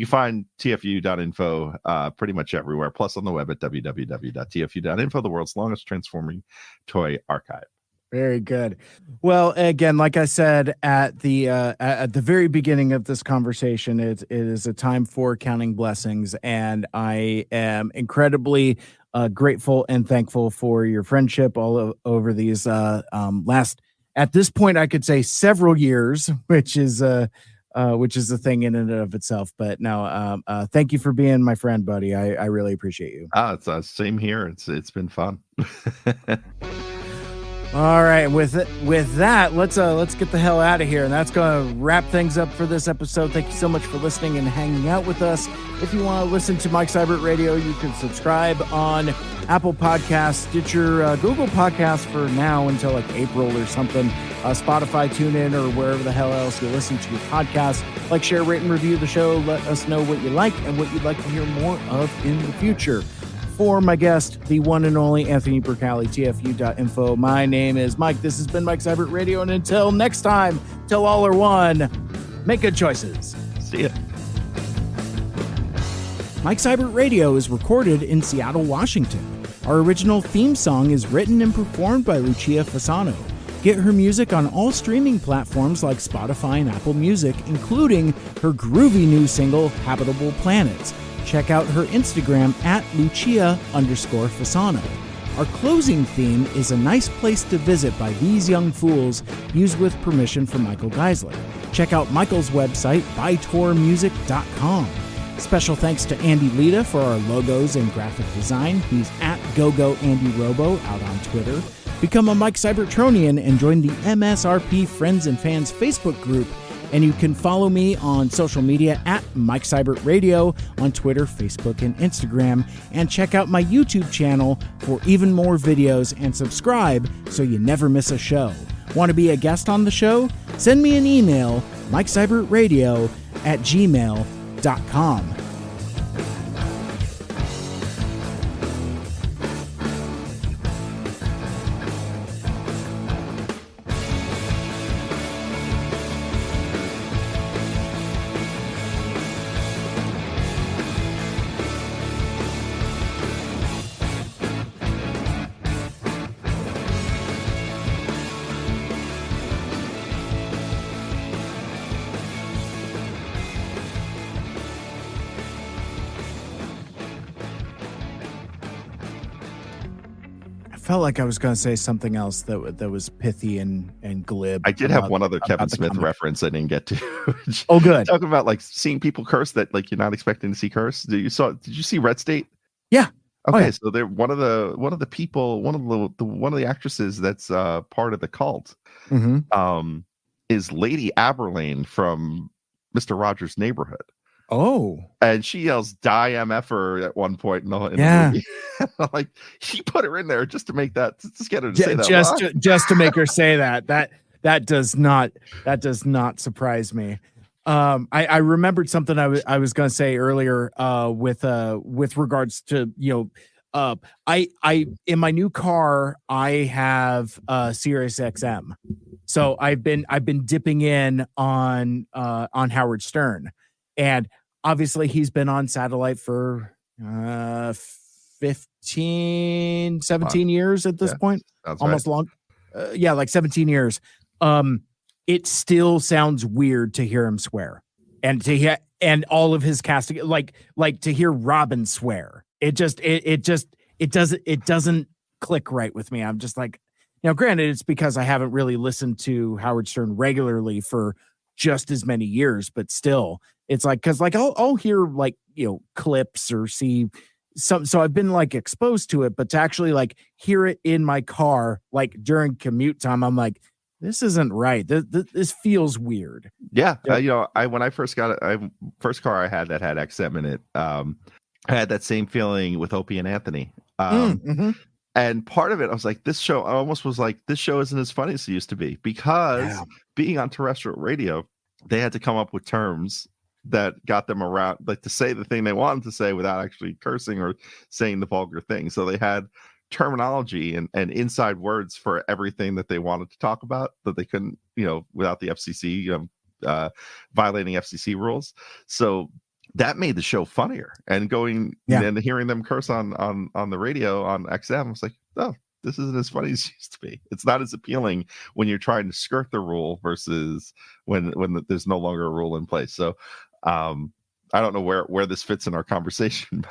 find TFU.Info pretty much everywhere, plus on the web at www.tfu.info, the world's longest transforming toy archive. Very good. Well, again, like I said at the very beginning of this conversation, it is a time for counting blessings, and I am incredibly grateful and thankful for your friendship over these last, at this point, I could say several years, which is which is a thing in and of itself. But no, thank you for being my friend, buddy. I really appreciate you. It's same here. It's been fun. All right, with that, let's get the hell out of here, and that's going to wrap things up for this episode. Thank you so much for listening and hanging out with us. If you want to listen to Mike Seibert Radio, you can subscribe on Apple Podcasts, Stitcher, Google Podcasts for now until like April or something. Spotify, TuneIn, or wherever the hell else you listen to your podcast. Like, share, rate, and review the show. Let us know what you like and what you'd like to hear more of in the future. For my guest, the one and only Anthony Bercali, TFU.Info. My name is Mike. This has been Mike Seibert Radio. And until next time, till all are one, make good choices. See ya. Mike Seibert Radio is recorded in Seattle, Washington. Our original theme song is written and performed by Lucia Fasano. Get her music on all streaming platforms like Spotify and Apple Music, including her groovy new single, Habitable Planets. Check out her Instagram at Lucia_Fasano. Our closing theme is A Nice Place to Visit by These Young Fools, used with permission from Michael Geissler. Check out Michael's website, bytormusic.com. Special thanks to Andy Lita for our logos and graphic design. He's at GoGoAndyRobo out on Twitter. Become a Mike Cybertronian and join the MSRP Friends and Fans Facebook group. And you can follow me on social media at Mike Seibert Radio on Twitter, Facebook, and Instagram. And check out my YouTube channel for even more videos and subscribe so you never miss a show. Want to be a guest on the show? Send me an email, MikeSeibertRadio@gmail.com. Felt like I was going to say something else that was pithy and glib. I did have one other Kevin Smith reference I didn't get to. Oh, good. Talking about like seeing people curse that like you're not expecting to see curse. Did you see Red State? Yeah. Okay, yeah. So they're one of the people, one of the actresses that's part of the cult. Mm-hmm. Is Lady Aberlane from Mr. Rogers' Neighborhood. Oh, and she yells "Die MFer" at one point in the movie. Like he put her in there just to make that, just get her to say that. Just to make her say that. That does not surprise me. I remembered something I was going to say earlier with regards to I in my new car I have Sirius XM, so I've been dipping in on Howard Stern. And obviously he's been on satellite for 15, 17 years at this point. Almost right. Like 17 years. It still sounds weird to hear him swear. And to hear all of his casting, like to hear Robin swear. It doesn't click right with me. I'm just like, granted, it's because I haven't really listened to Howard Stern regularly for just as many years, but still. It's like, cause like I'll hear like, clips or see some, so I've been like exposed to it, but to actually like hear it in my car, like during commute time, I'm like, this isn't right. This feels weird. Yeah. When I first got it, first car I had that had XM in it. I had that same feeling with Opie and Anthony. And part of it, I was like, this show, I almost was like, this show isn't as funny as it used to be, because being on terrestrial radio, they had to come up with terms that got them around, like to say the thing they wanted to say without actually cursing or saying the vulgar thing. So they had terminology and inside words for everything that they wanted to talk about that they couldn't, without the FCC, violating FCC rules. So that made the show funnier. And going and hearing them curse on the radio on XM, I was like, oh, this isn't as funny as it used to be. It's not as appealing when you're trying to skirt the rule versus when there's no longer a rule in place. So I I don't know where this fits in our conversation,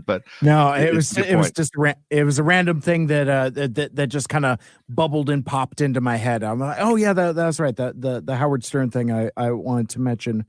but no, it it's was a good it was point. just it was a random thing that just kind of bubbled and popped into my head. I'm like, oh yeah, that's right. The Howard Stern thing I wanted to mention.